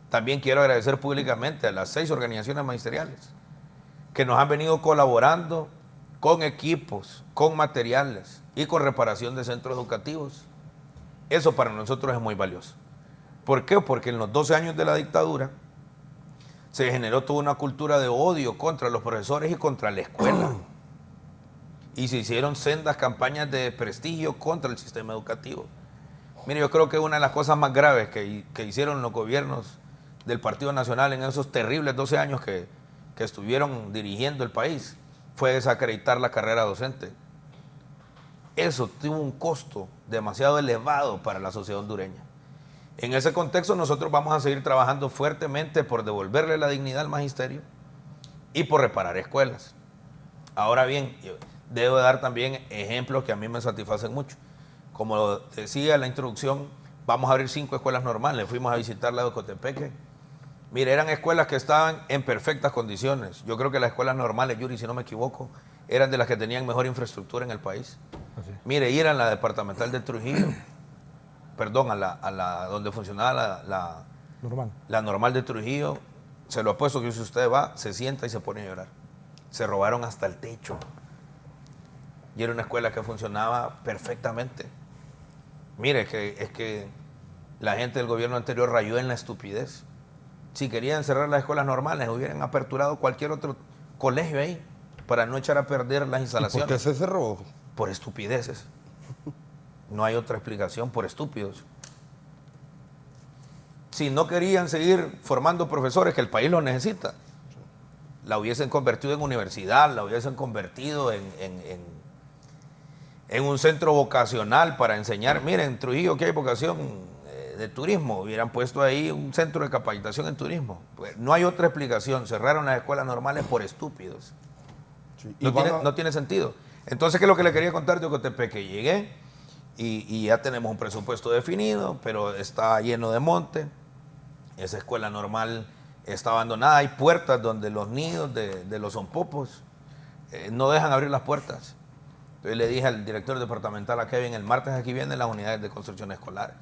También quiero agradecer públicamente a las 6 organizaciones magisteriales que nos han venido colaborando con equipos, con materiales y con reparación de centros educativos. Eso para nosotros es muy valioso. ¿Por qué? Porque en los 12 años de la dictadura se generó toda una cultura de odio contra los profesores y contra la escuela. Y se hicieron sendas campañas de prestigio contra el sistema educativo. Mire, yo creo que una de las cosas más graves que hicieron los gobiernos del Partido Nacional en esos terribles 12 años que estuvieron dirigiendo el país fue desacreditar la carrera docente. Eso tuvo un costo demasiado elevado para la sociedad hondureña. En ese contexto nosotros vamos a seguir trabajando fuertemente por devolverle la dignidad al magisterio y por reparar escuelas. Ahora bien, yo debo dar también ejemplos que a mí me satisfacen mucho. Como decía en la introducción, vamos a abrir 5 escuelas normales. Fuimos a visitar la de Ocotepeque. Mire, eran escuelas que estaban en perfectas condiciones. Yo creo que las escuelas normales, Yuri, si no me equivoco, eran de las que tenían mejor infraestructura en el país. Así. Mire, ir a la departamental de Trujillo, perdón, a la donde funcionaba la normal de Trujillo, se lo apuesto que si usted va, se sienta y se pone a llorar. Se robaron hasta el techo. Y era una escuela que funcionaba perfectamente. Mire, es que la gente del gobierno anterior rayó en la estupidez. Si querían cerrar las escuelas normales, hubieran aperturado cualquier otro colegio ahí para no echar a perder las instalaciones. ¿Por qué se cerró? Por estupideces. No hay otra explicación, por estúpidos. Si no querían seguir formando profesores, que el país los necesita, la hubiesen convertido en universidad, la hubiesen convertido en un centro vocacional para enseñar. Miren, en Trujillo que hay vocación de turismo, hubieran puesto ahí un centro de capacitación en turismo. Pues no hay otra explicación, cerraron las escuelas normales por estúpidos. Sí. No tiene sentido. Entonces, ¿qué es lo que le quería contar de Ocotepeque? Llegué y ya tenemos un presupuesto definido, pero está lleno de monte. Esa escuela normal está abandonada. Hay puertas donde los nidos de los zompopos no dejan abrir las puertas. Entonces le dije al director departamental a Kevin, el martes aquí vienen las unidades de construcción escolar.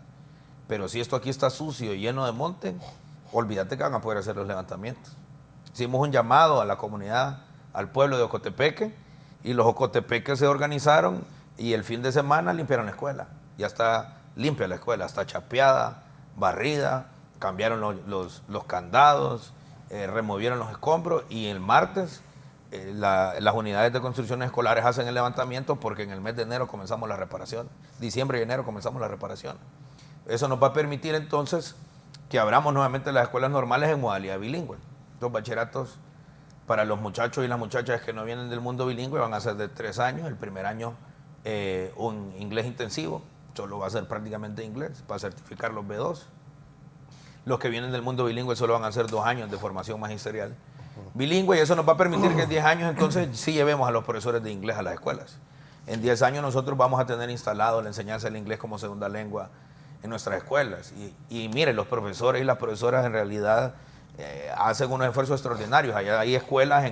Pero si esto aquí está sucio y lleno de monte, olvídate que van a poder hacer los levantamientos. Hicimos un llamado a la comunidad, al pueblo de Ocotepeque, y los ocotepeques se organizaron y el fin de semana limpiaron la escuela. Ya está limpia la escuela, está chapeada, barrida, cambiaron los candados, removieron los escombros y el martes las unidades de construcción escolares hacen el levantamiento porque en el mes de enero comenzamos la reparación. Diciembre y enero comenzamos la reparación. Eso nos va a permitir entonces que abramos nuevamente las escuelas normales en modalidad bilingüe. Los bachilleratos para los muchachos y las muchachas que no vienen del mundo bilingüe van a ser de 3 años. El primer año un inglés intensivo, solo va a ser prácticamente inglés para certificar los B2. Los que vienen del mundo bilingüe solo van a hacer 2 años de formación magisterial bilingüe y eso nos va a permitir que en 10 años entonces sí llevemos a los profesores de inglés a las escuelas. En 10 años nosotros vamos a tener instalado la enseñanza del inglés como segunda lengua en nuestras escuelas. Y miren, los profesores y las profesoras en realidad hacen unos esfuerzos extraordinarios. Allá hay escuelas,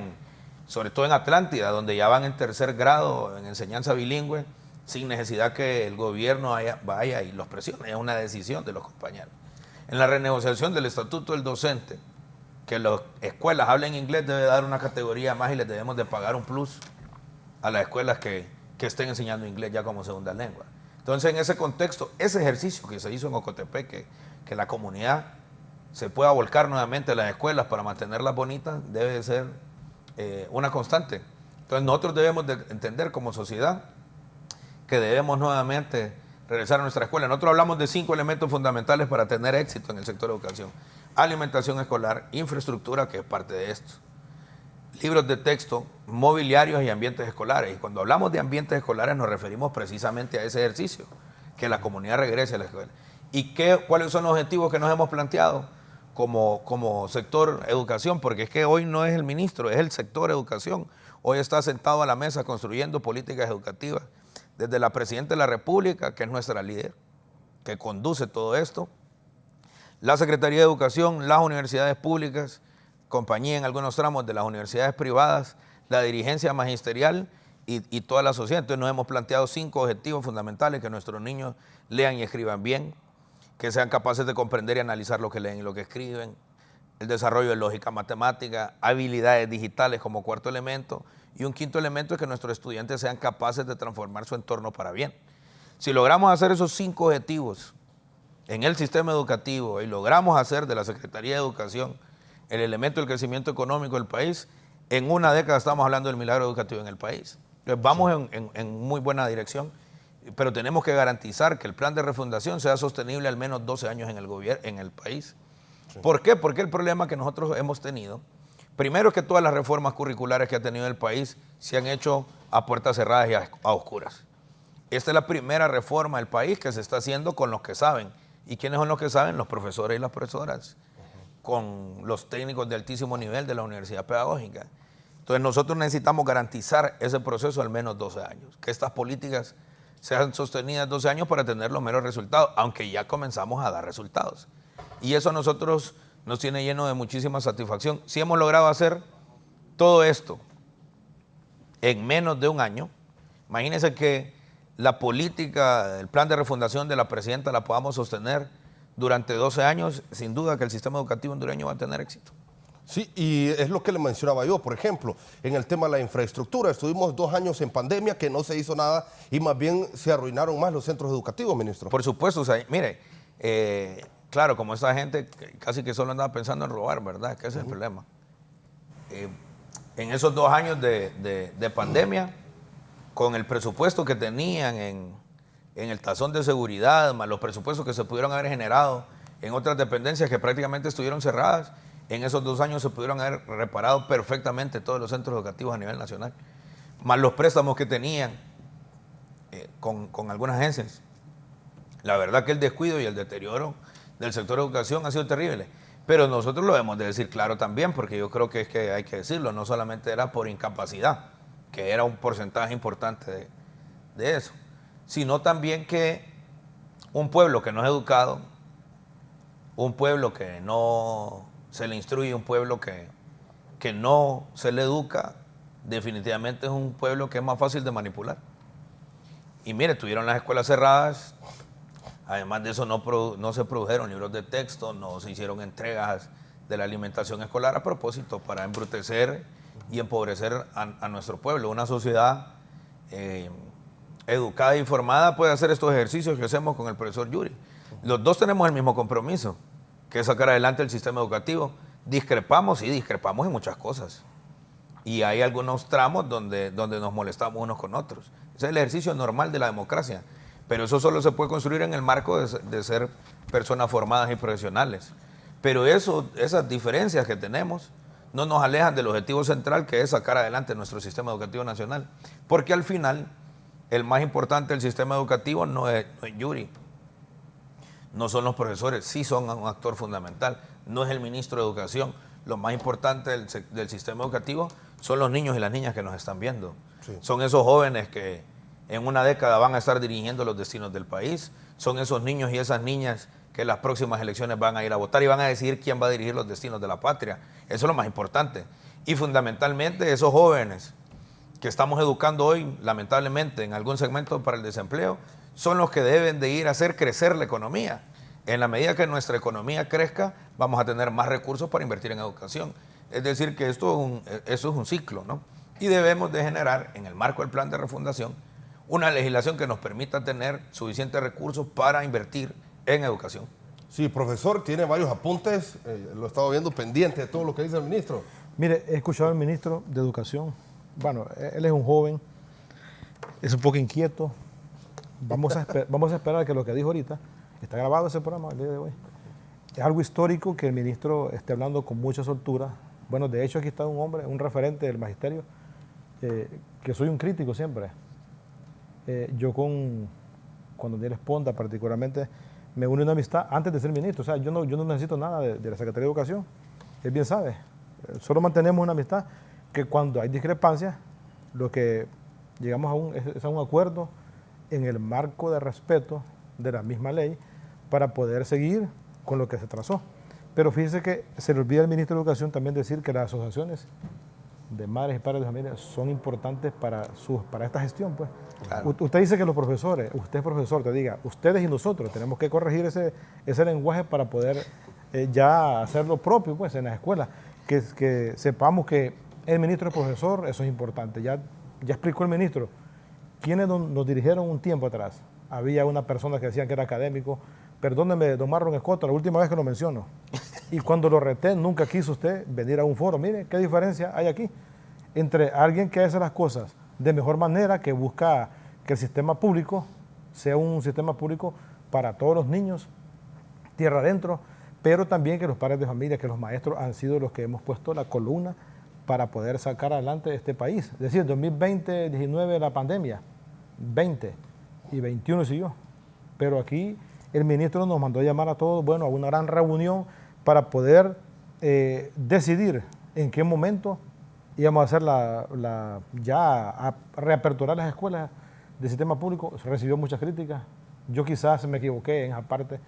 sobre todo en Atlántida, donde ya van en tercer grado en enseñanza bilingüe, sin necesidad que el gobierno vaya y los presione. Es una decisión de los compañeros. En la renegociación del estatuto del docente, que las escuelas hablen inglés debe dar una categoría más y les debemos de pagar un plus a las escuelas que estén enseñando inglés ya como segunda lengua. Entonces, en ese contexto, ese ejercicio que se hizo en Ocotepeque, que la comunidad se pueda volcar nuevamente a las escuelas para mantenerlas bonitas, debe de ser una constante. Entonces, nosotros debemos de entender como sociedad que debemos nuevamente regresar a nuestra escuela. Nosotros hablamos de 5 elementos fundamentales para tener éxito en el sector de educación. Alimentación escolar, infraestructura, que es parte de esto, libros de texto, mobiliarios y ambientes escolares. Y cuando hablamos de ambientes escolares nos referimos precisamente a ese ejercicio, que la comunidad regrese a la escuela. ¿Y cuáles son los objetivos que nos hemos planteado como sector educación? Porque es que hoy no es el ministro, es el sector educación. Hoy está sentado a la mesa construyendo políticas educativas, desde la Presidenta de la República, que es nuestra líder, que conduce todo esto, la Secretaría de Educación, las universidades públicas, compañía en algunos tramos de las universidades privadas, la dirigencia magisterial y toda la sociedad. Entonces nos hemos planteado 5 objetivos fundamentales: que nuestros niños lean y escriban bien, que sean capaces de comprender y analizar lo que leen y lo que escriben, el desarrollo de lógica matemática, habilidades digitales como 4º elemento, y un 5º elemento es que nuestros estudiantes sean capaces de transformar su entorno para bien. Si logramos hacer esos 5 objetivos en el sistema educativo y logramos hacer de la Secretaría de Educación el elemento del crecimiento económico del país, en una década estamos hablando del milagro educativo en el país. Entonces vamos en muy buena dirección, pero tenemos que garantizar que el plan de refundación sea sostenible al menos 12 años en el país. Sí. ¿Por qué? Porque el problema que nosotros hemos tenido, primero, es que todas las reformas curriculares que ha tenido el país se han hecho a puertas cerradas y a oscuras. Esta es la primera reforma del país que se está haciendo con los que saben. ¿Y quiénes son los que saben? Los profesores y las profesoras, con los técnicos de altísimo nivel de la universidad pedagógica. Entonces nosotros necesitamos garantizar ese proceso al menos 12 años, que estas políticas sean sostenidas 12 años para tener los meros resultados, aunque ya comenzamos a dar resultados. Y eso a nosotros nos tiene lleno de muchísima satisfacción. Si hemos logrado hacer todo esto en menos de un año, imagínense que la política, el plan de refundación de la Presidenta la podamos sostener durante 12 años, sin duda que el sistema educativo hondureño va a tener éxito. Sí, y es lo que le mencionaba yo, por ejemplo, en el tema de la infraestructura. Estuvimos 2 años en pandemia que no se hizo nada y más bien se arruinaron más los centros educativos, ministro. Por supuesto, o sea, mire, claro, como esta gente casi que solo andaba pensando en robar, ¿verdad? Que ese es el problema. En esos 2 años de pandemia, con el presupuesto que tenían en el tazón de seguridad, más los presupuestos que se pudieron haber generado en otras dependencias que prácticamente estuvieron cerradas, en esos 2 años se pudieron haber reparado perfectamente todos los centros educativos a nivel nacional, más los préstamos que tenían con algunas agencias. La verdad que el descuido y el deterioro del sector de educación ha sido terrible, pero nosotros lo debemos de decir claro también, porque yo creo que es que hay que decirlo, no solamente era por incapacidad, que era un porcentaje importante de eso, sino también que un pueblo que no es educado, un pueblo que no se le instruye, un pueblo que no se le educa, definitivamente es un pueblo que es más fácil de manipular. Y mire, tuvieron las escuelas cerradas, además de eso no se produjeron libros de texto, no se hicieron entregas de la alimentación escolar a propósito para embrutecer y empobrecer a nuestro pueblo. Una sociedad educada e informada puede hacer estos ejercicios que hacemos con el profesor Yuri. Los dos tenemos el mismo compromiso, que es sacar adelante el sistema educativo. Discrepamos en muchas cosas. Y hay algunos tramos donde nos molestamos unos con otros. Ese es el ejercicio normal de la democracia. Pero eso solo se puede construir en el marco de ser personas formadas y profesionales. Pero esas diferencias que tenemos no nos alejan del objetivo central, que es sacar adelante nuestro sistema educativo nacional. Porque al final, el más importante del sistema educativo no es Yuri, no son los profesores, sí son un actor fundamental, no es el ministro de Educación. Lo más importante del sistema educativo son los niños y las niñas que nos están viendo. Sí. Son esos jóvenes que en una década van a estar dirigiendo los destinos del país. Son esos niños y esas niñas que en las próximas elecciones van a ir a votar y van a decidir quién va a dirigir los destinos de la patria. Eso es lo más importante. Y fundamentalmente esos jóvenes que estamos educando hoy, lamentablemente, en algún segmento para el desempleo, son los que deben de ir a hacer crecer la economía. En la medida que nuestra economía crezca, vamos a tener más recursos para invertir en educación. Es decir, que eso es un ciclo, ¿no? Y debemos de generar, en el marco del plan de refundación, una legislación que nos permita tener suficientes recursos para invertir en educación. Sí, profesor, tiene varios apuntes, lo he estado viendo pendiente de todo lo que dice el ministro. Mire, he escuchado al ministro de Educación. Bueno, él es un joven, es un poco inquieto. Vamos a esperar que lo que dijo ahorita, está grabado ese programa el día de hoy. Es algo histórico que el ministro esté hablando con mucha soltura. Bueno, de hecho aquí está un hombre, un referente del magisterio, que soy un crítico siempre. Yo cuando Daniel Esponda particularmente, me uní una amistad antes de ser ministro. O sea, yo no necesito nada de la Secretaría de Educación. Él bien sabe. Solo mantenemos una amistad que cuando hay discrepancias, lo que llegamos es a un acuerdo en el marco de respeto de la misma ley para poder seguir con lo que se trazó. Pero fíjese que se le olvida al ministro de Educación también decir que las asociaciones de madres y padres de familia son importantes para esta gestión, pues. Claro. Usted dice que los profesores, usted es profesor, te diga, ustedes y nosotros tenemos que corregir ese lenguaje para poder ya hacer lo propio, pues, en las escuelas. Que sepamos que el ministro es profesor, eso es importante. Ya explicó el ministro. ¿Quiénes nos dirigieron un tiempo atrás? Había una persona que decían que era académico. Perdóneme, don Marlon Escoto, la última vez que lo menciono. Y cuando lo reté, nunca quiso usted venir a un foro. Mire, ¿qué diferencia hay aquí? Entre alguien que hace las cosas de mejor manera, que busca que el sistema público sea un sistema público para todos los niños, tierra adentro, pero también que los padres de familia, que los maestros han sido los que hemos puesto la columna para poder sacar adelante este país. Es decir, 2020, 19 la pandemia, 20 y 21 siguió. Pero aquí el ministro nos mandó a llamar a todos, bueno, a una gran reunión para poder decidir en qué momento íbamos a hacer a reaperturar las escuelas del sistema público. Recibió muchas críticas. Yo quizás me equivoqué en esa parte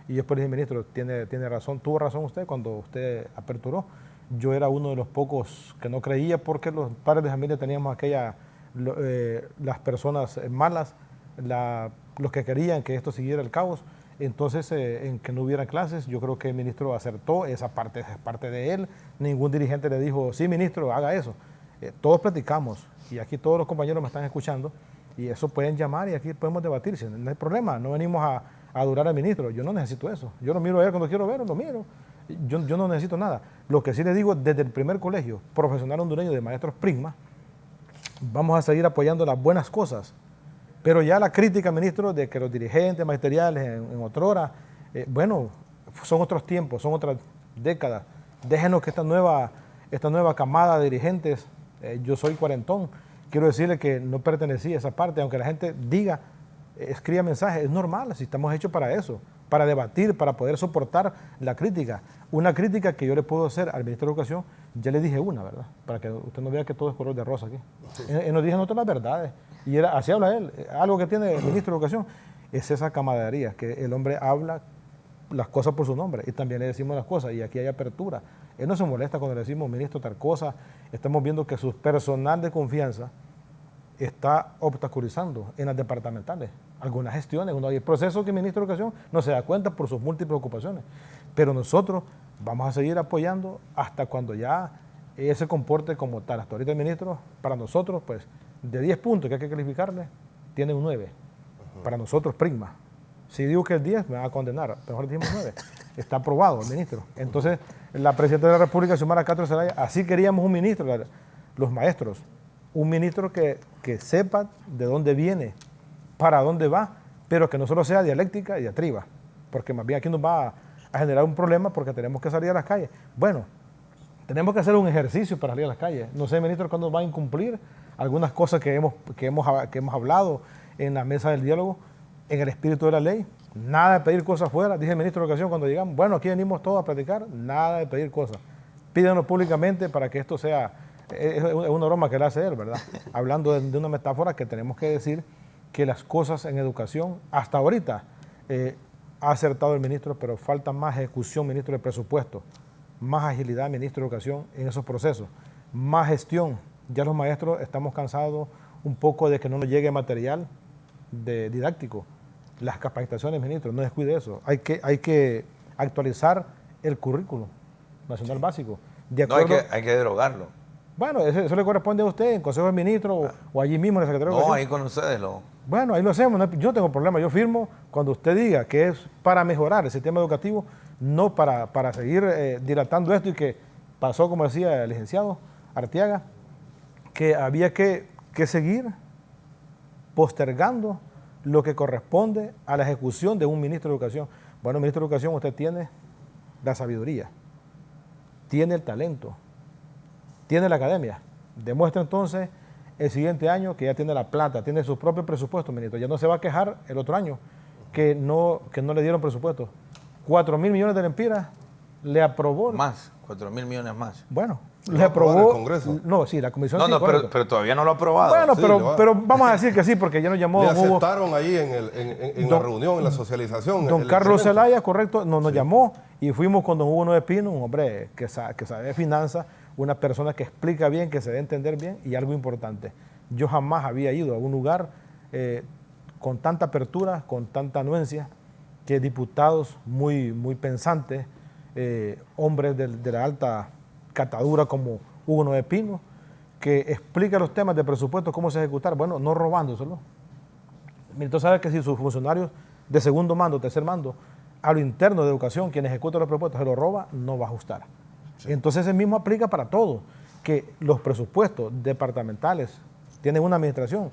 y después le dije, ministro, tiene razón, tuvo razón usted cuando usted aperturó. Yo era uno de los pocos que no creía porque los padres de familia teníamos las personas malas, los que querían que esto siguiera el caos. Entonces, en que no hubiera clases, yo creo que el ministro acertó, esa parte es parte de él. Ningún dirigente le dijo, sí, ministro, haga eso. Todos platicamos y aquí todos los compañeros me están escuchando y eso pueden llamar y aquí podemos debatir. No hay problema, no venimos a adorar al ministro. Yo no necesito eso. Yo lo miro a él cuando quiero verlo, lo miro. Yo no necesito nada. Lo que sí le digo, desde el primer colegio profesional hondureño de maestros Prisma, vamos a seguir apoyando las buenas cosas. Pero ya la crítica, ministro, de que los dirigentes magisteriales en otrora, bueno, son otros tiempos, son otras décadas. Déjenos que esta nueva camada de dirigentes, yo soy cuarentón, quiero decirle que no pertenecí a esa parte, aunque la gente diga, escriba mensajes, es normal, si estamos hechos para eso, para debatir, para poder soportar la crítica. Una crítica que yo le puedo hacer al ministro de Educación, ya le dije una, ¿verdad? Para que usted no vea que todo es color de rosa aquí. Él nos dijo nosotros las verdades. Y así habla él. Algo que tiene el ministro de Educación es esa camaradería, que el hombre habla las cosas por su nombre y también le decimos las cosas y aquí hay apertura. Él no se molesta cuando le decimos, ministro, tal cosa. Estamos viendo que su personal de confianza está obstaculizando en las departamentales algunas gestiones. Hay procesos que el ministro de Educación no se da cuenta por sus múltiples ocupaciones. Pero nosotros vamos a seguir apoyando hasta cuando ya él se comporte como tal. Hasta ahorita el ministro, para nosotros, pues, de 10 puntos que hay que calificarle, tiene un 9. Para nosotros, Prisma. Si digo que es 10, me van a condenar. Mejor dijimos 9. Está aprobado el ministro. Entonces, la presidenta de la República, Xiomara Castro Zelaya, así queríamos un ministro, los maestros. Un ministro que sepa de dónde viene, para dónde va, pero que no solo sea dialéctica y diatriba. Porque más bien aquí nos va a generar un problema porque tenemos que salir a las calles. Bueno, tenemos que hacer un ejercicio para salir a las calles. No sé, ministro, cuándo va a incumplir algunas cosas que hemos hablado en la mesa del diálogo, en el espíritu de la ley. Nada de pedir cosas fuera. Dije el ministro de Educación cuando llegamos, bueno, aquí venimos todos a platicar, nada de pedir cosas. Pídanos públicamente para que esto sea, es una broma que le hace él, ¿verdad? Hablando de una metáfora que tenemos que decir que las cosas en educación, hasta ahorita, ha acertado el ministro, pero falta más ejecución, ministro de Presupuesto, más agilidad, ministro de Educación, en esos procesos, más gestión. Ya los maestros estamos cansados un poco de que no nos llegue material didáctico. Las capacitaciones, ministro, no descuide eso. Hay que actualizar el currículo nacional básico. De acuerdo, hay que derogarlo. Bueno, eso le corresponde a usted, en Consejo de Ministros o allí mismo en la Secretaría de Educación. Ahí con ustedes Bueno, ahí lo hacemos, yo no tengo problema, yo firmo cuando usted diga que es para mejorar el sistema educativo, no para seguir dilatando esto y que pasó, como decía el licenciado Arteaga, que había que seguir postergando lo que corresponde a la ejecución de un ministro de Educación. Bueno, ministro de Educación, usted tiene la sabiduría, tiene el talento, tiene la academia. Demuestra entonces el siguiente año que ya tiene la plata, tiene su propio presupuesto, ministro. Ya no se va a quejar el otro año que no le dieron presupuesto. 4.000 millones de lempiras le aprobó. Más, 4.000 millones más. Bueno, le aprobó. ¿El Congreso? No, sí, la comisión. No, pero todavía no lo ha aprobado. Bueno, Sí, pero vamos a decir que sí, porque ya nos llamó. Le aceptaron ahí en la reunión, en la socialización. Don Carlos Zelaya, correcto, nos llamó y fuimos con don Hugo Noé Pino, un hombre que sabe de finanzas, una persona que explica bien, que se debe entender bien, y algo importante. Yo jamás había ido a un lugar con tanta apertura, con tanta anuencia, que diputados muy pensantes, hombres de la alta catadura como Hugo Noé Pino, que explica los temas de presupuesto, cómo se ejecutar, bueno, no robándoselo. Entonces sabe que si sus funcionarios de segundo mando, tercer mando, a lo interno de educación, quien ejecuta los presupuestos, se lo roba, no va a ajustar. Sí. Entonces ese mismo aplica para todo, que los presupuestos departamentales tienen una administración,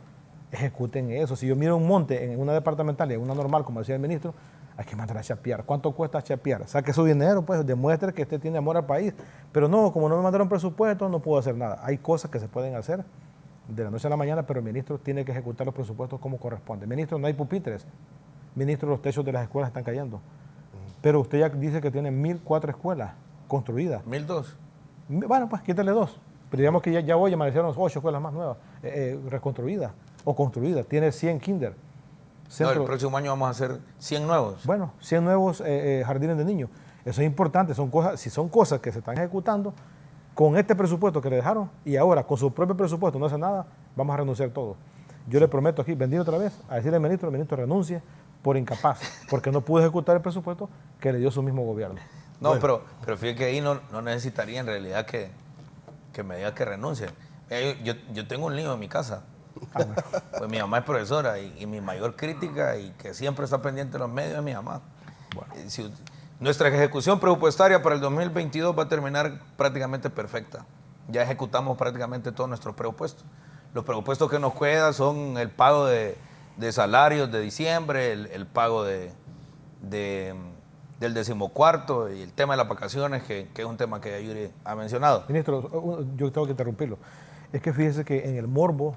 ejecuten eso. Si yo miro un monte en una departamental y en una normal, como decía el ministro, hay que mandar a chapear. ¿Cuánto cuesta chapear? Saque su dinero, pues demuestre que usted tiene amor al país. Pero no, como no me mandaron presupuesto, no puedo hacer nada. Hay cosas que se pueden hacer de la noche a la mañana, pero el ministro tiene que ejecutar los presupuestos como corresponde. Ministro, no hay pupitres. Ministro, los techos de las escuelas están cayendo. Pero usted ya dice que tiene 1.004 escuelas construidas. 1.002. Bueno, pues quítale 2. Pero digamos que ya hoy amanecieron 8 escuelas más nuevas, reconstruidas o construidas. Tiene 100 kinder. No, el próximo año vamos a hacer 100 nuevos. Bueno, 100 nuevos jardines de niños. Eso es importante. Si son cosas que se están ejecutando con este presupuesto que le dejaron y ahora con su propio presupuesto no hace nada, vamos a renunciar todo. Yo le prometo aquí, vendido otra vez, a decirle al ministro, el ministro renuncie por incapaz, porque no pudo ejecutar el presupuesto que le dio su mismo gobierno. No, bueno. pero fíjate que ahí no necesitaría en realidad que me diga que renuncie. Yo tengo un lío en mi casa. Bueno. Pues mi mamá es profesora y mi mayor crítica y que siempre está pendiente de los medios es mi mamá. Bueno. Nuestra ejecución presupuestaria para el 2022 va a terminar prácticamente perfecta. Ya ejecutamos prácticamente todos nuestros presupuestos. Los presupuestos que nos quedan son el pago de salarios de diciembre, el pago del 14º y el tema de las vacaciones, que es un tema que Yuri ha mencionado. Ministro, yo tengo que interrumpirlo. Es que fíjese que en el morbo,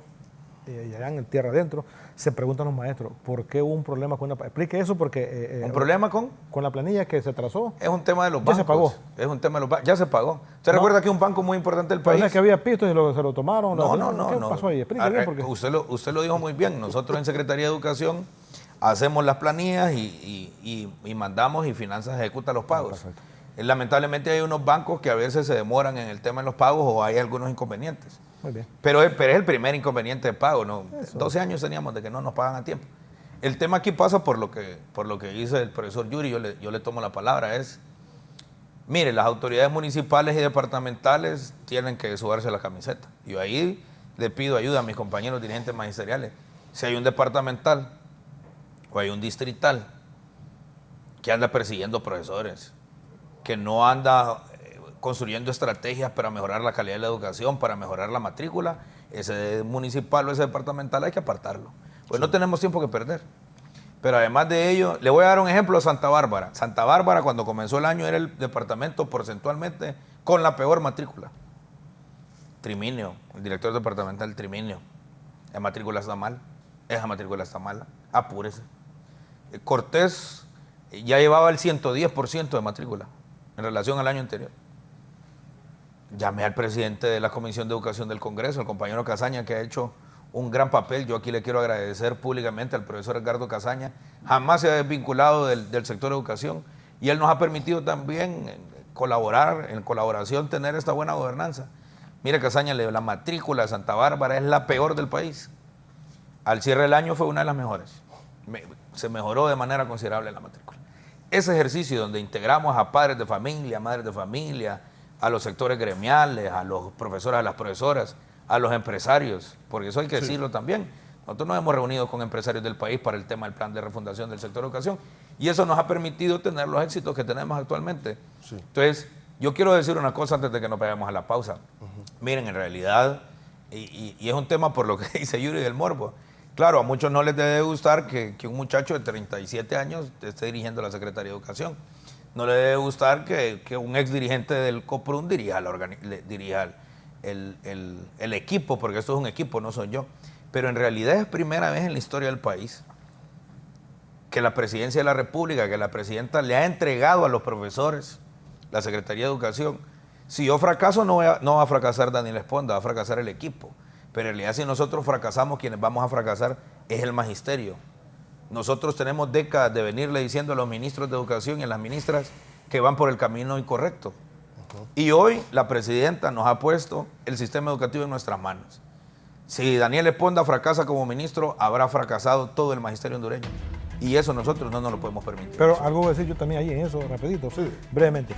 allá en el tierra adentro, se preguntan los maestros, ¿por qué hubo un problema con la planilla? Explique eso porque... ¿Un problema con? Con la planilla que se atrasó. Es un tema de los bancos. Ya se pagó. Es un tema de los bancos. Ya se pagó. ¿Usted recuerda que un banco muy importante del país? ¿No es que había pistos y se lo tomaron? No. ¿Qué pasó ahí? Explíqueme porque... Usted lo dijo muy bien. Nosotros en Secretaría de Educación hacemos las planillas y mandamos y Finanzas ejecuta los pagos. Perfecto. Lamentablemente hay unos bancos que a veces se demoran en el tema de los pagos o hay algunos inconvenientes. Muy bien. Pero es el primer inconveniente de pago, ¿no? 12 años teníamos de que no nos pagan a tiempo. El tema aquí pasa por lo que dice el profesor Yuri, yo le tomo la palabra, mire, las autoridades municipales y departamentales tienen que sudarse la camiseta. Yo ahí le pido ayuda a mis compañeros dirigentes magisteriales. Si hay un departamental o hay un distrital que anda persiguiendo profesores, que no anda construyendo estrategias para mejorar la calidad de la educación, para mejorar la matrícula, ese municipal o ese departamental hay que apartarlo. Pues no tenemos tiempo que perder. Pero además de ello, le voy a dar un ejemplo de Santa Bárbara. Santa Bárbara, cuando comenzó el año, era el departamento porcentualmente con la peor matrícula. Triminio, el director departamental Triminio, la matrícula está mal, esa matrícula está mala, apúrese. Cortés ya llevaba el 110% de matrícula en relación al año anterior. Llamé al presidente de la Comisión de Educación del Congreso, el compañero Casaña, que ha hecho un gran papel. Yo aquí le quiero agradecer públicamente al profesor Edgardo Casaña. Jamás se ha desvinculado del sector de educación y él nos ha permitido también colaborar, en colaboración, tener esta buena gobernanza. Mire, Casaña, la matrícula de Santa Bárbara es la peor del país. Al cierre del año fue una de las mejores. Se mejoró de manera considerable la matrícula. Ese ejercicio donde integramos a padres de familia, madres de familia, a los sectores gremiales, a los profesores, a las profesoras, a los empresarios, porque eso hay que decirlo también. Nosotros nos hemos reunido con empresarios del país para el tema del plan de refundación del sector de educación y eso nos ha permitido tener los éxitos que tenemos actualmente. Sí. Entonces, yo quiero decir una cosa antes de que nos peguemos a la pausa. Miren, en realidad, y es un tema por lo que dice Yuri del morbo, claro, a muchos no les debe gustar que un muchacho de 37 años esté dirigiendo la Secretaría de Educación. No le debe gustar que un ex dirigente del COPRUN dirija el equipo, porque esto es un equipo, no soy yo. Pero en realidad es primera vez en la historia del país que la Presidencia de la República, que la Presidenta le ha entregado a los profesores la Secretaría de Educación. Si yo fracaso, no va a fracasar Daniel Esponda, va a fracasar el equipo. Pero en realidad si nosotros fracasamos, quienes vamos a fracasar es el magisterio. Nosotros tenemos décadas de venirle diciendo a los ministros de Educación y a las ministras que van por el camino incorrecto. Y hoy la Presidenta nos ha puesto el sistema educativo en nuestras manos. Si Daniel Esponda fracasa como ministro, habrá fracasado todo el magisterio hondureño. Y eso nosotros no nos lo podemos permitir. Pero algo voy a decir yo también ahí en eso, rapidito, brevemente.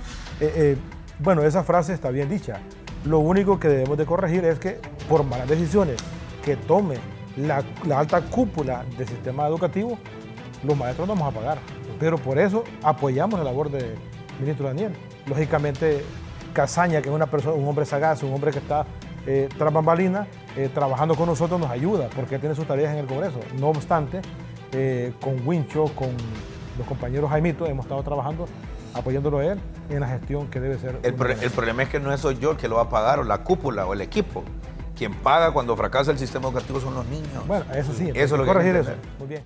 Bueno, esa frase está bien dicha. Lo único que debemos de corregir es que por malas decisiones que tome la alta cúpula del sistema educativo, los maestros no vamos a pagar. Pero por eso apoyamos la labor del ministro Daniel. Lógicamente, Casaña, que es un hombre sagaz, un hombre que está tras bambalinas, trabajando con nosotros, nos ayuda, porque tiene sus tareas en el Congreso. No obstante, con Wincho, con los compañeros Jaimito, hemos estado trabajando, apoyándolo a él en la gestión que debe ser. El problema es que no soy yo el que lo va a pagar, o la cúpula, o el equipo. Quien paga cuando fracasa el sistema educativo son los niños. Bueno, eso sí, eso es lo que corregir eso. Muy bien.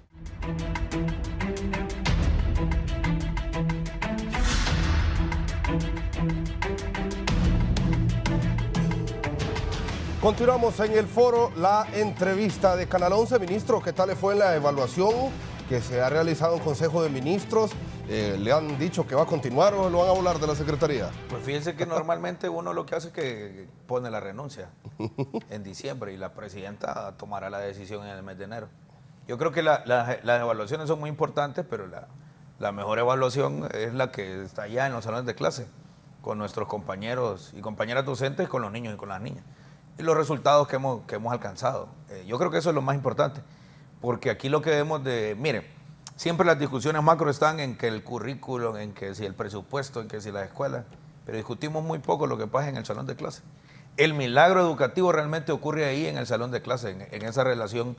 Continuamos en el foro, la entrevista de Canal 11. Ministro, ¿qué tal le fue la evaluación que se ha realizado en Consejo de Ministros? ¿Le han dicho que va a continuar o lo van a volar de la Secretaría? Pues fíjense que normalmente uno lo que hace es que pone la renuncia en diciembre y la Presidenta tomará la decisión en el mes de enero. Yo creo que las evaluaciones son muy importantes, pero la mejor evaluación es la que está allá en los salones de clase, con nuestros compañeros y compañeras docentes, con los niños y con las niñas. Y los resultados que hemos alcanzado. Yo creo que eso es lo más importante, porque aquí lo que debemos de... Mire, siempre las discusiones macro están en que el currículum, en que si el presupuesto, en que si las escuelas, pero discutimos muy poco lo que pasa en el salón de clase. El milagro educativo realmente ocurre ahí en el salón de clase, en esa relación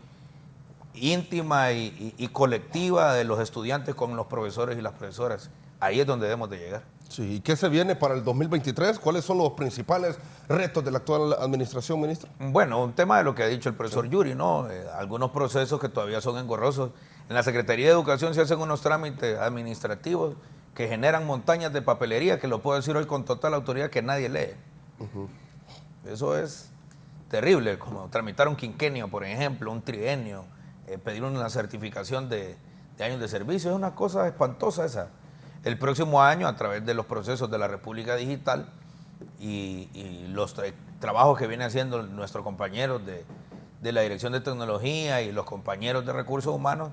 íntima y colectiva de los estudiantes con los profesores y las profesoras. Ahí es donde debemos de llegar. Sí, ¿y qué se viene para el 2023? ¿Cuáles son los principales retos de la actual administración, ministro? Bueno, un tema de lo que ha dicho el profesor Yuri, ¿no? Algunos procesos que todavía son engorrosos. En la Secretaría de Educación se hacen unos trámites administrativos que generan montañas de papelería, que lo puedo decir hoy con total autoridad, que nadie lee. Eso es terrible, como tramitar un quinquenio, por ejemplo, un trienio, pedir una certificación de años de servicio, es una cosa espantosa esa. El próximo año, a través de los procesos de la República Digital y los trabajos que vienen haciendo nuestros compañeros de la Dirección de Tecnología y los compañeros de Recursos Humanos,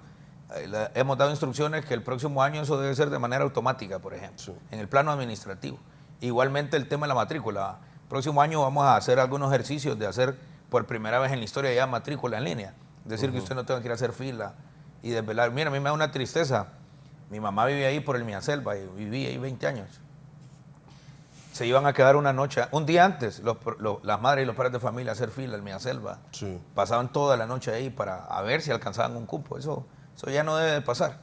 hemos dado instrucciones que el próximo año eso debe ser de manera automática, por ejemplo, en el plano administrativo. Igualmente el tema de la matrícula. El próximo año vamos a hacer algunos ejercicios de hacer por primera vez en la historia ya matrícula en línea. Es decir, que usted no tenga que ir a hacer fila y desvelar. Mira, a mí me da una tristeza. Mi mamá vivía ahí por el Miaselva y vivía ahí 20 años. Se iban a quedar una noche, un día antes, las madres y los padres de familia a hacer fila al Miaselva. Sí. Pasaban toda la noche ahí para ver si alcanzaban un cupo. Eso ya no debe de pasar.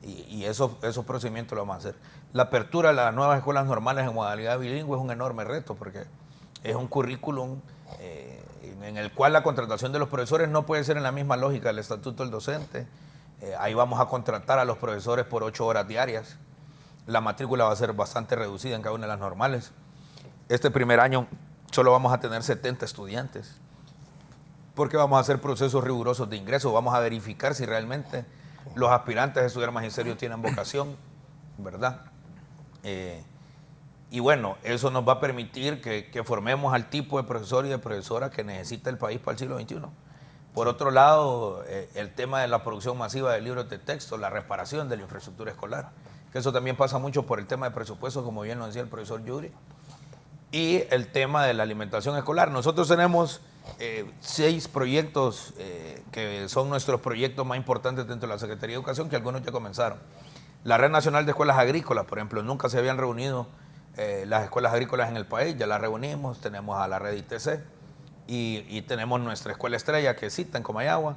Y esos procedimientos lo vamos a hacer. La apertura de las nuevas escuelas normales en modalidad bilingüe es un enorme reto porque es un currículum en el cual la contratación de los profesores no puede ser en la misma lógica del estatuto del docente. Ahí vamos a contratar a los profesores por 8 horas diarias. La matrícula va a ser bastante reducida en cada una de las normales. Este primer año solo vamos a tener 70 estudiantes. porque vamos a hacer procesos rigurosos de ingreso, vamos a verificar si realmente los aspirantes a estudiar magisterio tienen vocación, ¿verdad? Y bueno, eso nos va a permitir que formemos al tipo de profesor y de profesora que necesita el país para el siglo XXI. Por otro lado, el tema de la producción masiva de libros de texto, la reparación de la infraestructura escolar, que eso también pasa mucho por el tema de presupuesto, como bien lo decía el profesor Yuri, y el tema de la alimentación escolar. Nosotros tenemos 6 proyectos que son nuestros proyectos más importantes dentro de la Secretaría de Educación, que algunos ya comenzaron. La Red Nacional de Escuelas Agrícolas, por ejemplo, nunca se habían reunido las escuelas agrícolas en el país, ya las reunimos, tenemos a la red ITC y tenemos nuestra escuela estrella que cita en Comayagua,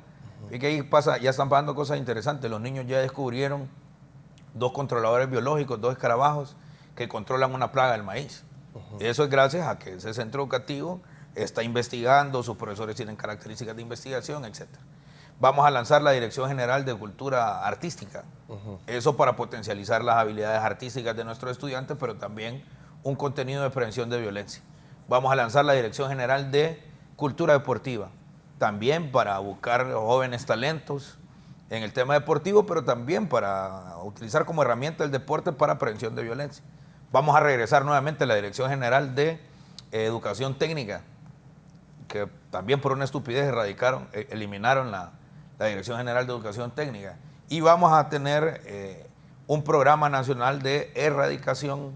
y que ahí pasa, ya están pasando cosas interesantes. Los niños ya descubrieron 2 controladores biológicos, 2 escarabajos que controlan una plaga del maíz. Eso es gracias a que ese centro educativo está investigando, sus profesores tienen características de investigación, etc. Vamos a lanzar la Dirección General de Cultura Artística. Eso para potencializar las habilidades artísticas de nuestros estudiantes, pero también un contenido de prevención de violencia. Vamos a lanzar la Dirección General de Cultura Deportiva, también para buscar jóvenes talentos en el tema deportivo, pero también para utilizar como herramienta el deporte para prevención de violencia. Vamos a regresar nuevamente a la Dirección General de Educación Técnica, que también por una estupidez eliminaron la Dirección General de Educación Técnica. Y vamos a tener un programa nacional de erradicación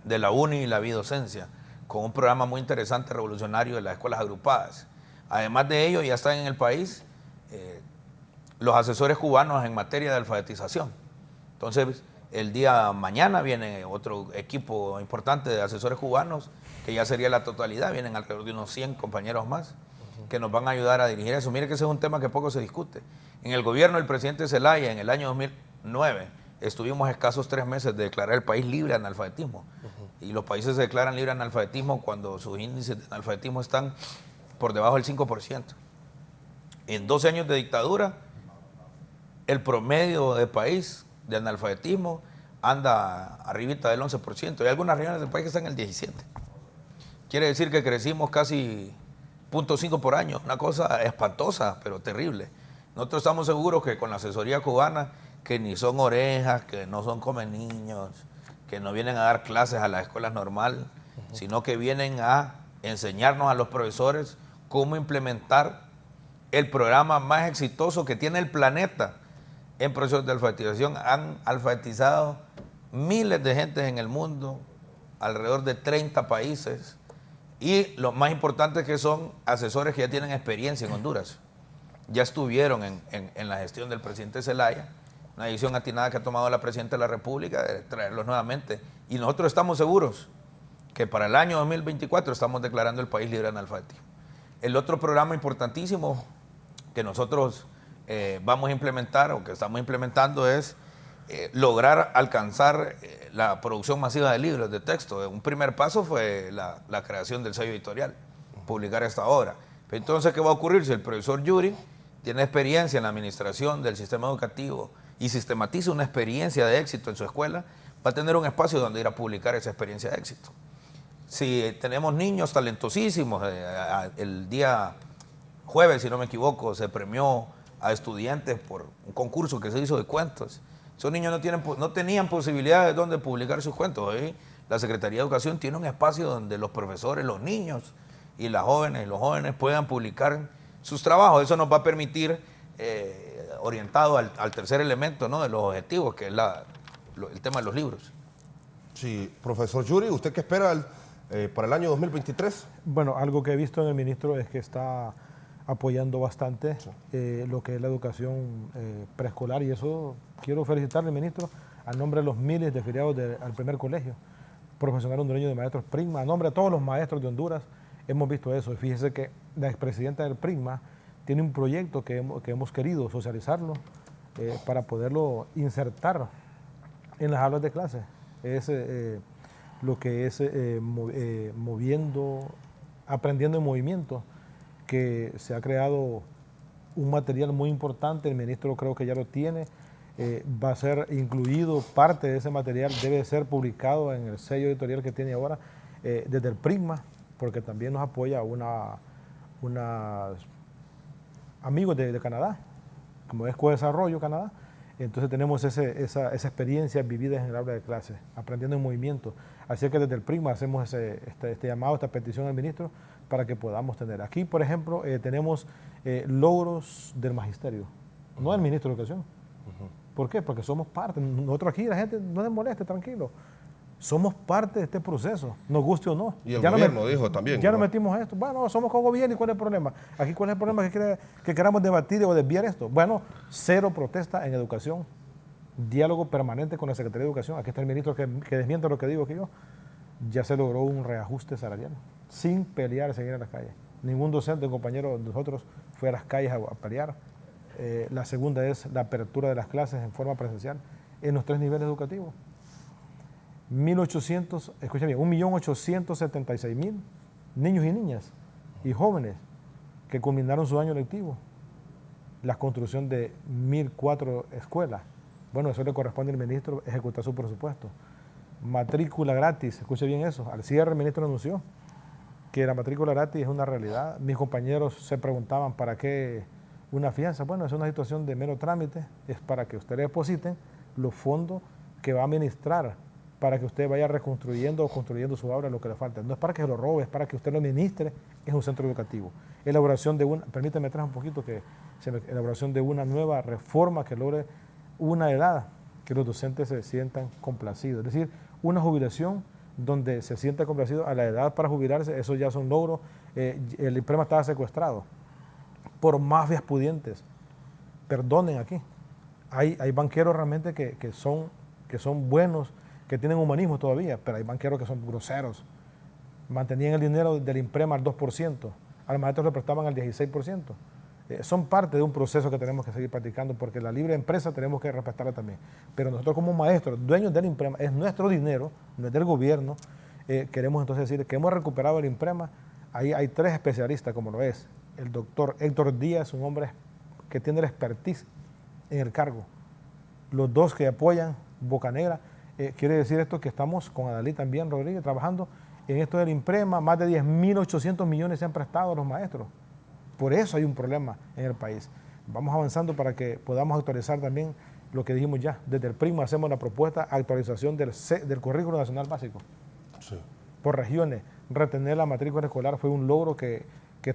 de la UNI y la bidocencia, con un programa muy interesante, revolucionario, de las escuelas agrupadas. Además de ello, ya están en el país los asesores cubanos en materia de alfabetización. Entonces, el día mañana viene otro equipo importante de asesores cubanos, que ya sería la totalidad, vienen alrededor de unos 100 compañeros más, que nos van a ayudar a dirigir eso. Mire que ese es un tema que poco se discute. En el gobierno del presidente Zelaya, en el año 2009, estuvimos escasos 3 meses de declarar el país libre de analfabetismo. Y los países se declaran libre de analfabetismo cuando sus índices de analfabetismo están por debajo del 5%. En 12 años de dictadura, el promedio de país de analfabetismo anda arribita del 11%. Hay algunas regiones del país que están en el 17%. Quiere decir que crecimos casi 0.5 por año, una cosa espantosa, pero terrible. Nosotros estamos seguros que con la asesoría cubana, que ni son orejas, que no son come niños, que no vienen a dar clases a las escuelas normales, sino que vienen a enseñarnos a los profesores cómo implementar el programa más exitoso que tiene el planeta en procesos de alfabetización. Han alfabetizado miles de gentes en el mundo, alrededor de 30 países, y lo más importante es que son asesores que ya tienen experiencia en Honduras. Ya estuvieron en la gestión del presidente Zelaya, una decisión atinada que ha tomado la presidenta de la República de traerlos nuevamente. Y nosotros estamos seguros que para el año 2024 estamos declarando el país libre de analfabetismo. El otro programa importantísimo que nosotros vamos a implementar o que estamos implementando es lograr alcanzar la producción masiva de libros de texto. Un primer paso fue la creación del sello editorial, publicar esta obra. Entonces, ¿qué va a ocurrir? Si el profesor Yuri tiene experiencia en la administración del sistema educativo y sistematiza una experiencia de éxito en su escuela, va a tener un espacio donde ir a publicar esa experiencia de éxito. Si tenemos niños talentosísimos, el día jueves, si no me equivoco, se premió a estudiantes por un concurso que se hizo de cuentos. Esos niños no tenían posibilidad de dónde publicar sus cuentos. Hoy la Secretaría de Educación tiene un espacio donde los profesores, los niños y los jóvenes puedan publicar sus trabajos. Eso nos va a permitir, orientado al tercer elemento, ¿no?, de los objetivos, que es el tema de los libros. Sí, profesor Yuri, ¿usted qué espera para el año 2023? Bueno, algo que he visto en el ministro es que está apoyando bastante lo que es la educación preescolar, y eso quiero felicitarle al ministro a nombre de los miles de afiliados al primer colegio profesional hondureño de maestros PRIGMA, a nombre de todos los maestros de Honduras. Hemos visto eso, y fíjese que la expresidenta del PRIGMA tiene un proyecto que hemos querido socializarlo para poderlo insertar en las aulas de clase. Es lo que es aprendiendo en movimiento, que se ha creado un material muy importante. El ministro creo que ya lo tiene, va a ser incluido, parte de ese material debe ser publicado en el sello editorial que tiene ahora desde el PRIGMA, porque también nos apoya una amigos de Canadá, como es Co-Desarrollo Canadá. Entonces tenemos esa experiencia vivida en el aula de clase, aprendiendo en movimiento. Así que desde el PRIMA hacemos este llamado, esta petición al ministro para que podamos tener. Aquí, por ejemplo, tenemos logros del magisterio, no del ministro de Educación. ¿Por qué? Porque somos parte. Nosotros aquí, la gente no les moleste, tranquilo. Somos parte de este proceso, nos guste o no. Y el gobierno dijo también. Ya nos metimos esto. Bueno, somos co-gobierno, ¿y cuál es el problema? Aquí, ¿cuál es el problema que queramos debatir o desviar esto? Bueno, cero protesta en educación, diálogo permanente con la Secretaría de Educación. Aquí está el ministro que desmiente lo que digo aquí yo. Ya se logró un reajuste salarial, sin pelear y seguir en las calles. Ningún docente, un compañero de nosotros fue a las calles a pelear. La segunda es la apertura de las clases en forma presencial en los 3 niveles educativos. 1.876.000 niños y niñas y jóvenes que culminaron su año lectivo. La construcción de 1.004 escuelas. Bueno, eso le corresponde al ministro ejecutar su presupuesto. Matrícula gratis, escuche bien eso. Al cierre el ministro anunció que la matrícula gratis es una realidad. Mis compañeros se preguntaban para qué una fianza. Bueno, es una situación de mero trámite, es para que ustedes depositen los fondos que va a administrar para que usted vaya reconstruyendo o construyendo su obra lo que le falta. No es para que lo robe, es para que usted lo administre en un centro educativo. Elaboración de permítame atrás un poquito, elaboración de una nueva reforma que logre una edad que los docentes se sientan complacidos. Es decir, una jubilación donde se sienta complacido a la edad para jubilarse, eso ya son logros. El IPREMA estaba secuestrado por mafias pudientes. Perdonen aquí. Hay banqueros realmente que son buenos, que tienen humanismo todavía, pero hay banqueros que son groseros. Mantenían el dinero del IPREMA al 2%, al maestro le prestaban al 16%. Son parte de un proceso que tenemos que seguir practicando, porque la libre empresa tenemos que respetarla también. Pero nosotros como maestros, dueños del IPREMA, es nuestro dinero, no es del gobierno. Queremos entonces decir que hemos recuperado el IPREMA. Ahí hay 3 especialistas, como lo es el doctor Héctor Díaz, un hombre que tiene la expertise en el cargo. Los 2 que apoyan, Bocanegra. Quiere decir esto que estamos con Adalí también Rodríguez trabajando en esto del IPREMA. Más de 10.800 millones se han prestado a los maestros. Por eso hay un problema en el país. Vamos avanzando para que podamos actualizar también lo que dijimos ya. Desde el PRIMA hacemos la propuesta de actualización del currículo nacional básico. Sí. Por regiones. Retener la matrícula escolar fue un logro que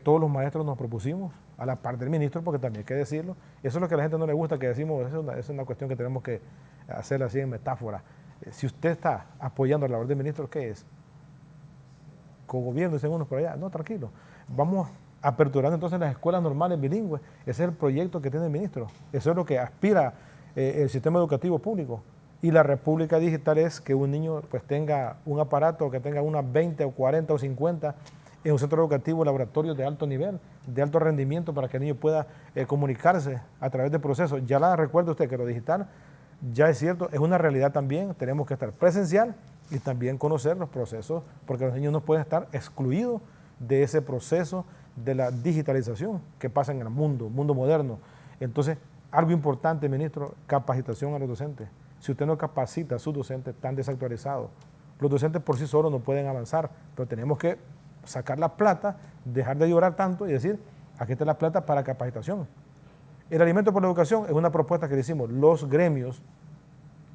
todos los maestros nos propusimos, a la par del ministro, porque también hay que decirlo. Eso es lo que a la gente no le gusta que decimos, es una cuestión que tenemos que hacer así en metáfora. Si usted está apoyando la labor del ministro, ¿qué es? Co-gobierno, dicen unos por allá. No, tranquilo. Vamos aperturando entonces las escuelas normales bilingües. Ese es el proyecto que tiene el ministro. Eso es lo que aspira el sistema educativo público. Y la República Digital es que un niño pues tenga un aparato, que tenga unas 20 o 40 o 50 en un centro educativo, laboratorios de alto nivel, de alto rendimiento, para que el niño pueda comunicarse a través del proceso. Ya recuerda usted que lo digital, ya es cierto, es una realidad también. Tenemos que estar presencial y también conocer los procesos, porque los niños no pueden estar excluidos de ese proceso de la digitalización que pasa en el mundo moderno. Entonces, algo importante, ministro, capacitación a los docentes. Si usted no capacita a sus docentes, están desactualizados. Los docentes por sí solos no pueden avanzar, pero tenemos que sacar la plata, dejar de llorar tanto y decir, aquí está la plata para capacitación. El alimento por la educación es una propuesta que le hicimos los gremios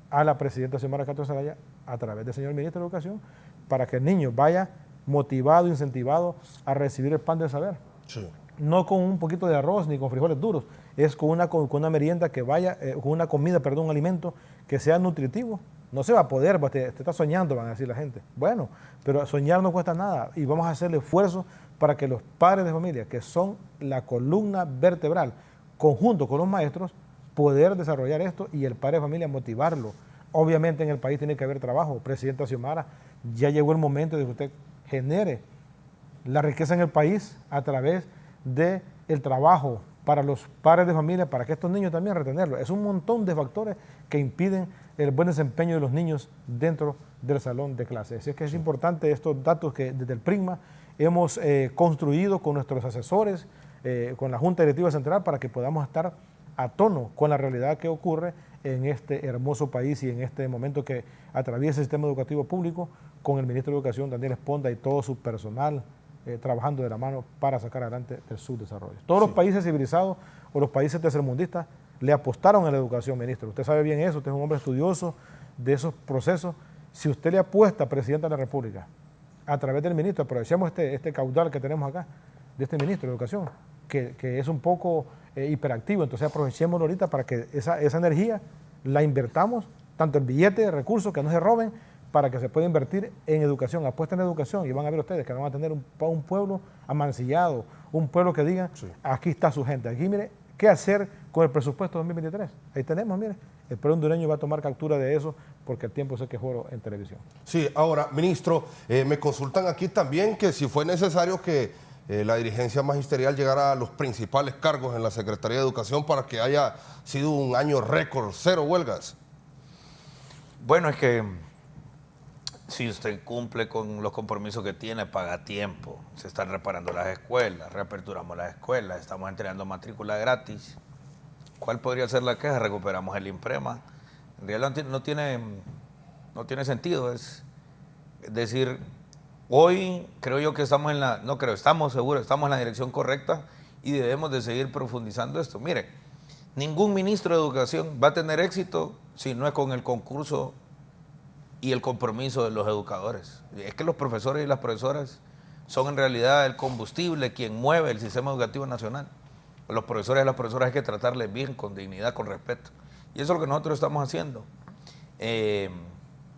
a la presidenta Xiomara Castro Zelaya a través del señor ministro de Educación, para que el niño vaya motivado, incentivado a recibir el pan del saber. Sí. No con un poquito de arroz ni con frijoles duros, es con una merienda que vaya, con una comida, un alimento que sea nutritivo. No se va a poder, te está soñando, van a decir la gente. Bueno, pero soñar no cuesta nada y vamos a hacer el esfuerzo para que los padres de familia, que son la columna vertebral, conjunto con los maestros, poder desarrollar esto y el padre de familia motivarlo. Obviamente en el país tiene que haber trabajo. Presidenta Xiomara, ya llegó el momento de que usted genere la riqueza en el país a través del trabajo para los padres de familia, para que estos niños también retenerlo. Es un montón de factores que impiden el buen desempeño de los niños dentro del salón de clases. Así es que es importante estos datos que desde el PRIMA hemos construido con nuestros asesores, con la Junta Directiva Central, para que podamos estar a tono con la realidad que ocurre en este hermoso país y en este momento que atraviesa el sistema educativo público, con el ministro de Educación, Daniel Esponda, y todo su personal trabajando de la mano para sacar adelante el subdesarrollo. Todos los países civilizados o los países tercermundistas le apostaron a la educación, ministro. Usted sabe bien eso, usted es un hombre estudioso de esos procesos. Si usted le apuesta, presidente de la República, a través del ministro, aprovechemos este caudal que tenemos acá, de este ministro de Educación, que es un poco hiperactivo, entonces aprovechémoslo ahorita para que esa energía la invertamos, tanto en billetes, recursos, que no se roben, para que se pueda invertir en educación, apuesta en educación, y van a ver ustedes que van a tener un pueblo amancillado, un pueblo que diga, aquí está su gente, aquí mire, ¿qué hacer con el presupuesto 2023? Ahí tenemos, mire, el pueblo hondureño va a tomar captura de eso, porque el tiempo sé que es oro en televisión. Sí, ahora, ministro, me consultan aquí también que si fue necesario que la dirigencia magisterial llegara a los principales cargos en la Secretaría de Educación para que haya sido un año récord, 0 huelgas. Bueno, es que si usted cumple con los compromisos que tiene, paga a tiempo. Se están reparando las escuelas, reaperturamos las escuelas, estamos entregando matrícula gratis. ¿Cuál podría ser la queja? Recuperamos el IMPREMA. En realidad no tiene sentido. Es decir, hoy creo yo que estamos estamos seguros, estamos en la dirección correcta y debemos de seguir profundizando esto. Mire, ningún ministro de Educación va a tener éxito si no es con el concurso y el compromiso de los educadores. Es que los profesores y las profesoras son en realidad el combustible, quien mueve el sistema educativo nacional. A los profesores y las profesoras hay que tratarles bien, con dignidad, con respeto. Y eso es lo que nosotros estamos haciendo.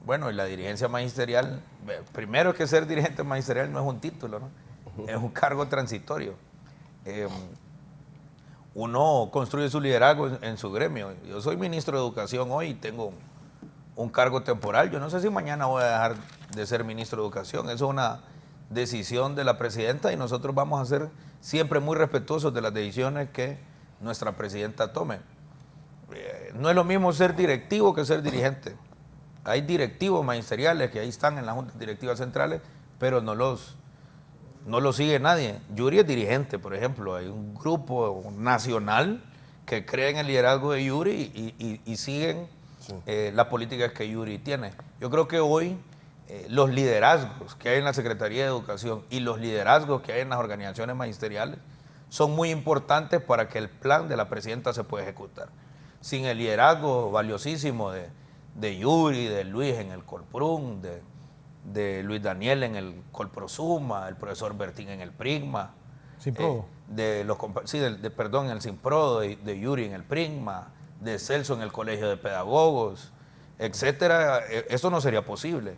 Bueno, y la dirigencia magisterial, primero es que ser dirigente magisterial no es un título, ¿no? Es un cargo transitorio. Uno construye su liderazgo en su gremio. Yo soy ministro de Educación hoy y tengo un cargo temporal. Yo no sé si mañana voy a dejar de ser ministro de Educación. Eso es una decisión de la presidenta y nosotros vamos a ser siempre muy respetuosos de las decisiones que nuestra presidenta tome. No es lo mismo ser directivo que ser dirigente. Hay directivos magisteriales que ahí están en las juntas directivas centrales, pero no los sigue nadie. Yuri es dirigente, por ejemplo. Hay un grupo nacional que cree en el liderazgo de Yuri y siguen las políticas que Yuri tiene. Yo creo que hoy los liderazgos que hay en la Secretaría de Educación y los liderazgos que hay en las organizaciones magisteriales son muy importantes para que el plan de la presidenta se pueda ejecutar. Sin el liderazgo valiosísimo de Yuri, de Luis en el Colprun, de Luis Daniel en el Colprosuma, el profesor Bertín en el Prigma, Sinprodo. En el Sinprodo, de Yuri en el Prigma, de Celso en el Colegio de Pedagogos, etcétera. Esto no sería posible.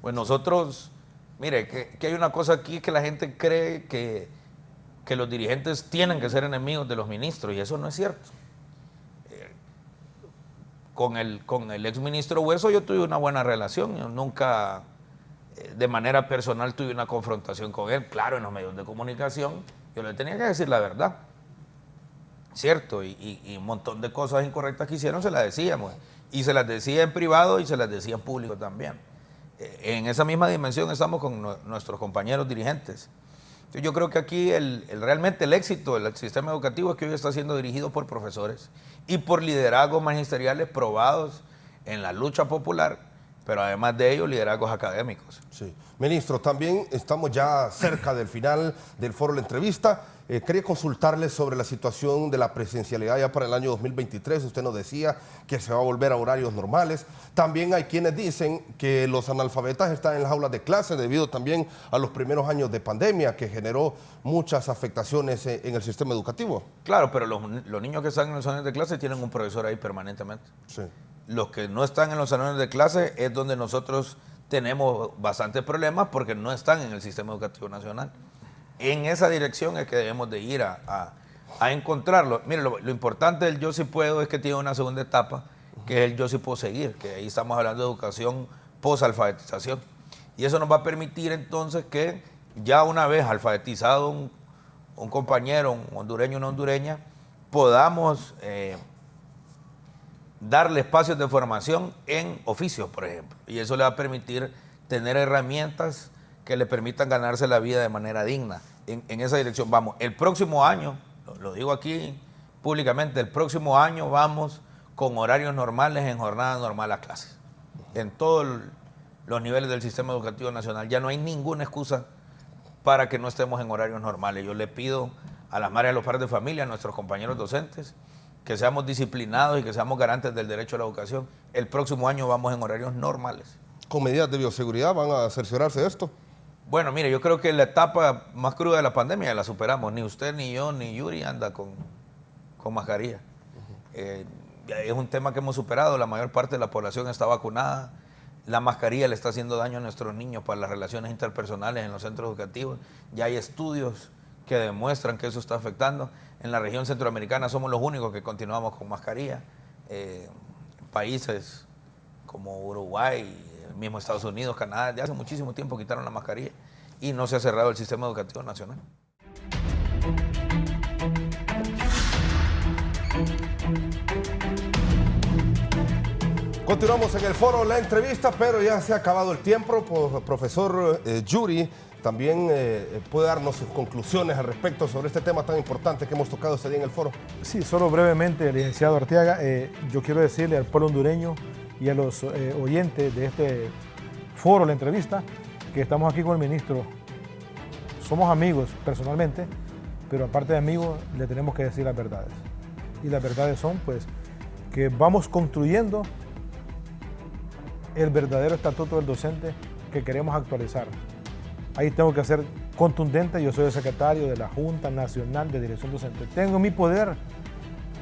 Pues nosotros, mire, que hay una cosa aquí que la gente cree que los dirigentes tienen que ser enemigos de los ministros, y eso no es cierto. Con el exministro Hueso yo tuve una buena relación, yo nunca de manera personal tuve una confrontación con él. Claro, en los medios de comunicación yo le tenía que decir la verdad, ¿cierto? Y un montón de cosas incorrectas que hicieron se las decíamos, y se las decía en privado y se las decía en público también. En esa misma dimensión estamos con nuestros compañeros dirigentes. Yo creo que aquí realmente el éxito del sistema educativo es que hoy está siendo dirigido por profesores y por liderazgos magisteriales probados en la lucha popular, pero además de ello, liderazgos académicos. Sí. Ministro, también estamos ya cerca del final del foro de la entrevista. Quería consultarle sobre la situación de la presencialidad ya para el año 2023. Usted nos decía que se va a volver a horarios normales. También hay quienes dicen que los analfabetas están en las aulas de clase debido también a los primeros años de pandemia que generó muchas afectaciones en el sistema educativo. Claro, pero los niños que están en los salones de clase tienen un profesor ahí permanentemente. Sí. Los que no están en los salones de clase es donde nosotros tenemos bastantes problemas porque no están en el sistema educativo nacional. En esa dirección es que debemos de ir a encontrarlo. Mire, lo importante del Yo Sí Puedo es que tiene una segunda etapa, que es el Yo Sí Puedo Seguir, que ahí estamos hablando de educación post-alfabetización. Y eso nos va a permitir entonces que ya una vez alfabetizado un compañero, un hondureño, una hondureña, podamos darle espacios de formación en oficios, por ejemplo. Y eso le va a permitir tener herramientas que le permitan ganarse la vida de manera digna. En esa dirección vamos. El próximo año, lo digo aquí públicamente, el próximo año vamos con horarios normales en jornada normal a clases. En todos los niveles del sistema educativo nacional. Ya no hay ninguna excusa para que no estemos en horarios normales. Yo le pido a las madres y a los padres de familia, a nuestros compañeros docentes, que seamos disciplinados y que seamos garantes del derecho a la educación. El próximo año vamos en horarios normales. ¿Con medidas de bioseguridad van a cerciorarse de esto? Bueno, mire, yo creo que la etapa más cruda de la pandemia ya la superamos. Ni usted, ni yo, ni Yuri anda con mascarilla. Es un tema que hemos superado. La mayor parte de la población está vacunada. La mascarilla le está haciendo daño a nuestros niños para las relaciones interpersonales en los centros educativos. Ya hay estudios que demuestran que eso está afectando. En la región centroamericana somos los únicos que continuamos con mascarilla. Países como Uruguay, el mismo Estados Unidos, Canadá, ya hace muchísimo tiempo quitaron la mascarilla y no se ha cerrado el sistema educativo nacional. Continuamos en el foro La Entrevista, pero ya se ha acabado el tiempo. Profesor Yuri también puede darnos sus conclusiones al respecto sobre este tema tan importante que hemos tocado este día en el foro. Sí, solo brevemente, licenciado Arteaga, yo quiero decirle al pueblo hondureño y a los oyentes de este foro, La Entrevista, que estamos aquí con el ministro. Somos amigos personalmente, pero aparte de amigos, le tenemos que decir las verdades. Y las verdades son, pues, que vamos construyendo el verdadero estatuto del docente que queremos actualizar. Ahí tengo que ser contundente. Yo soy el secretario de la Junta Nacional de Dirección Docente. Tengo en mi poder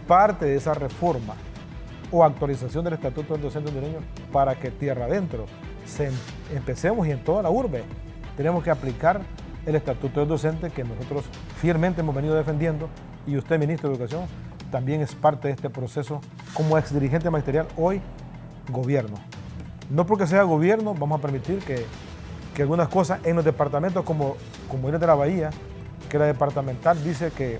parte de esa reforma o actualización del estatuto del docente hondureño para que tierra adentro empecemos, y en toda la urbe tenemos que aplicar el estatuto del docente que nosotros fielmente hemos venido defendiendo, y usted, ministro de Educación, también es parte de este proceso como exdirigente magisterial, hoy gobierno. No porque sea gobierno vamos a permitir que algunas cosas en los departamentos como el de la Bahía, que la departamental dice que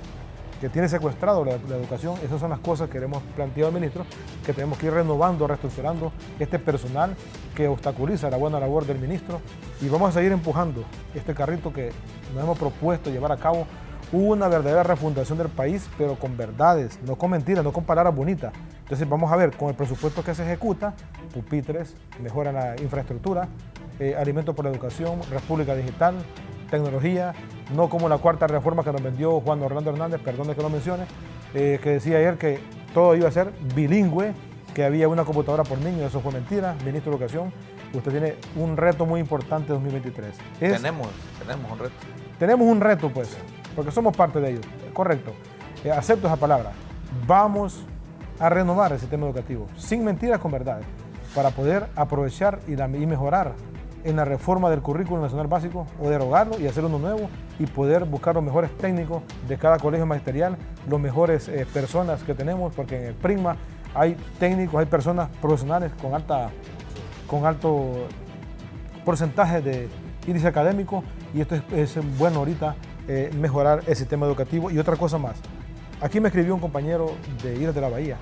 tiene secuestrado la educación. Esas son las cosas que hemos planteado al ministro, que tenemos que ir renovando, reestructurando este personal que obstaculiza la buena labor del ministro, y vamos a seguir empujando este carrito que nos hemos propuesto llevar a cabo una verdadera refundación del país, pero con verdades, no con mentiras, no con palabras bonitas. Entonces vamos a ver con el presupuesto que se ejecuta, pupitres, mejora en la infraestructura, alimentos por la educación, República Digital, tecnología, no como la cuarta reforma que nos vendió Juan Orlando Hernández, perdón de que lo mencione, que decía ayer que todo iba a ser bilingüe, que había una computadora por niño. Eso fue mentira. Ministro de Educación, usted tiene un reto muy importante en 2023. Tenemos un reto. Tenemos un reto, pues, porque somos parte de ellos, correcto. Acepto esa palabra. Vamos a renovar el sistema educativo, sin mentiras, con verdades, para poder aprovechar y mejorar en la reforma del currículo nacional básico, o derogarlo y hacer uno nuevo, y poder buscar los mejores técnicos de cada colegio magisterial, los mejores personas que tenemos, porque en el PRIMA hay técnicos, hay personas profesionales con alto porcentaje de índice académico, y esto es bueno ahorita mejorar el sistema educativo. Y otra cosa más, aquí me escribió un compañero de Islas de la Bahía,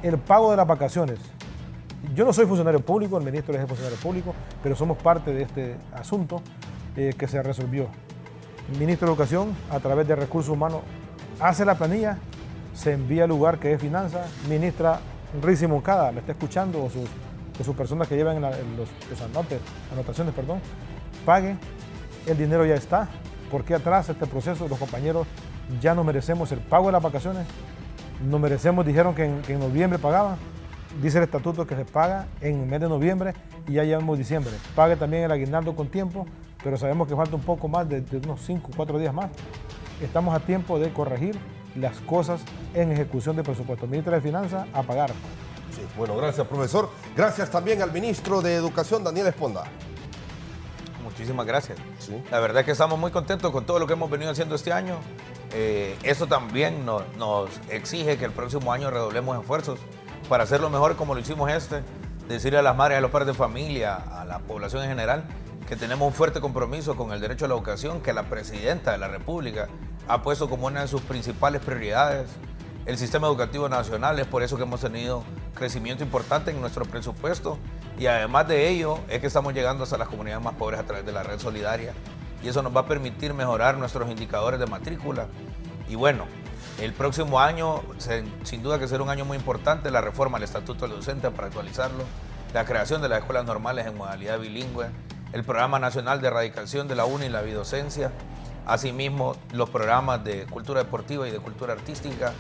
el pago de las vacaciones. Yo no soy funcionario público, el ministro es funcionario público, pero somos parte de este asunto que se resolvió. El ministro de Educación, a través de Recursos Humanos, hace la planilla, se envía al lugar que es Finanzas. Ministra Rizzi Moncada, me está escuchando, o sus personas que llevan los anotaciones, pague, el dinero ya está. ¿Por qué atrasa este proceso? Los compañeros ya no merecemos el pago de las vacaciones, no merecemos, dijeron que en noviembre pagaban. Dice el estatuto que se paga en el mes de noviembre y ya llevamos diciembre. Pague también el aguinaldo con tiempo, pero sabemos que falta un poco más, de unos 5 o 4 días más. Estamos a tiempo de corregir las cosas en ejecución de presupuesto. Ministra de Finanzas, a pagar. Sí, bueno, gracias, profesor. Gracias también al ministro de Educación, Daniel Esponda. Muchísimas gracias. Sí. La verdad es que estamos muy contentos con todo lo que hemos venido haciendo este año. Eso también nos exige que el próximo año redoblemos esfuerzos para hacerlo mejor como lo hicimos decirle a las madres, a los padres de familia, a la población en general, que tenemos un fuerte compromiso con el derecho a la educación, que la presidenta de la República ha puesto como una de sus principales prioridades el sistema educativo nacional. Es por eso que hemos tenido crecimiento importante en nuestro presupuesto, y además de ello es que estamos llegando hasta las comunidades más pobres a través de la red solidaria, y eso nos va a permitir mejorar nuestros indicadores de matrícula. Y bueno, el próximo año, sin duda que será un año muy importante, la reforma del Estatuto del Docente para actualizarlo, la creación de las escuelas normales en modalidad bilingüe, el Programa Nacional de Erradicación de la UNI y la Bidocencia, Asimismo, los programas de cultura deportiva y de cultura artística.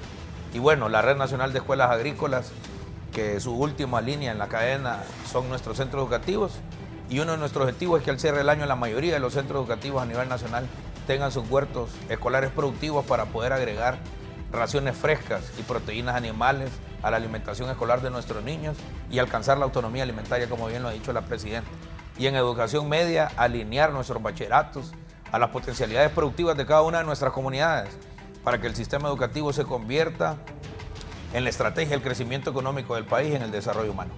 Y bueno, la Red Nacional de Escuelas Agrícolas, que su última línea en la cadena son nuestros centros educativos. Y uno de nuestros objetivos es que al cierre del año la mayoría de los centros educativos a nivel nacional tengan sus huertos escolares productivos para poder agregar raciones frescas y proteínas animales a la alimentación escolar de nuestros niños y alcanzar la autonomía alimentaria, como bien lo ha dicho la presidenta. Y en educación media, alinear nuestros bachilleratos a las potencialidades productivas de cada una de nuestras comunidades para que el sistema educativo se convierta en la estrategia del crecimiento económico del país y en el desarrollo humano.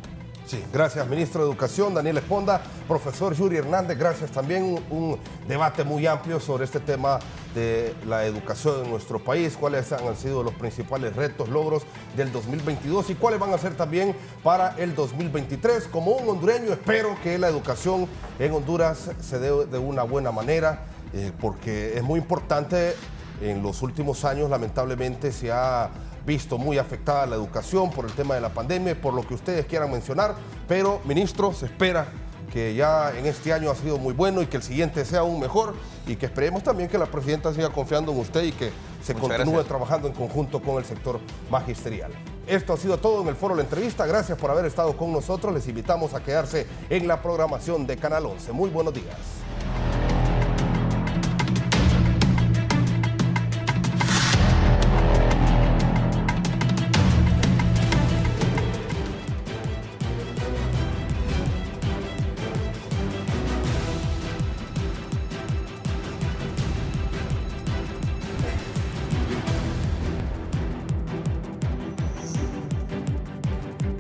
Sí, gracias, ministro de Educación, Daniel Esponda. Profesor Yuri Hernández, gracias también. Un debate muy amplio sobre este tema de la educación en nuestro país, cuáles han sido los principales retos, logros del 2022 y cuáles van a ser también para el 2023. Como un hondureño, espero que la educación en Honduras se dé de una buena manera, porque es muy importante. En los últimos años, lamentablemente, se ha visto muy afectada la educación por el tema de la pandemia, por lo que ustedes quieran mencionar, pero, ministro, se espera que ya en este año ha sido muy bueno y que el siguiente sea aún mejor y que esperemos también que la presidenta siga confiando en usted y que se continúe trabajando en conjunto con el sector magisterial. Esto ha sido todo en el Foro La Entrevista. Gracias por haber estado con nosotros. Les invitamos a quedarse en la programación de Canal 11. Muy buenos días.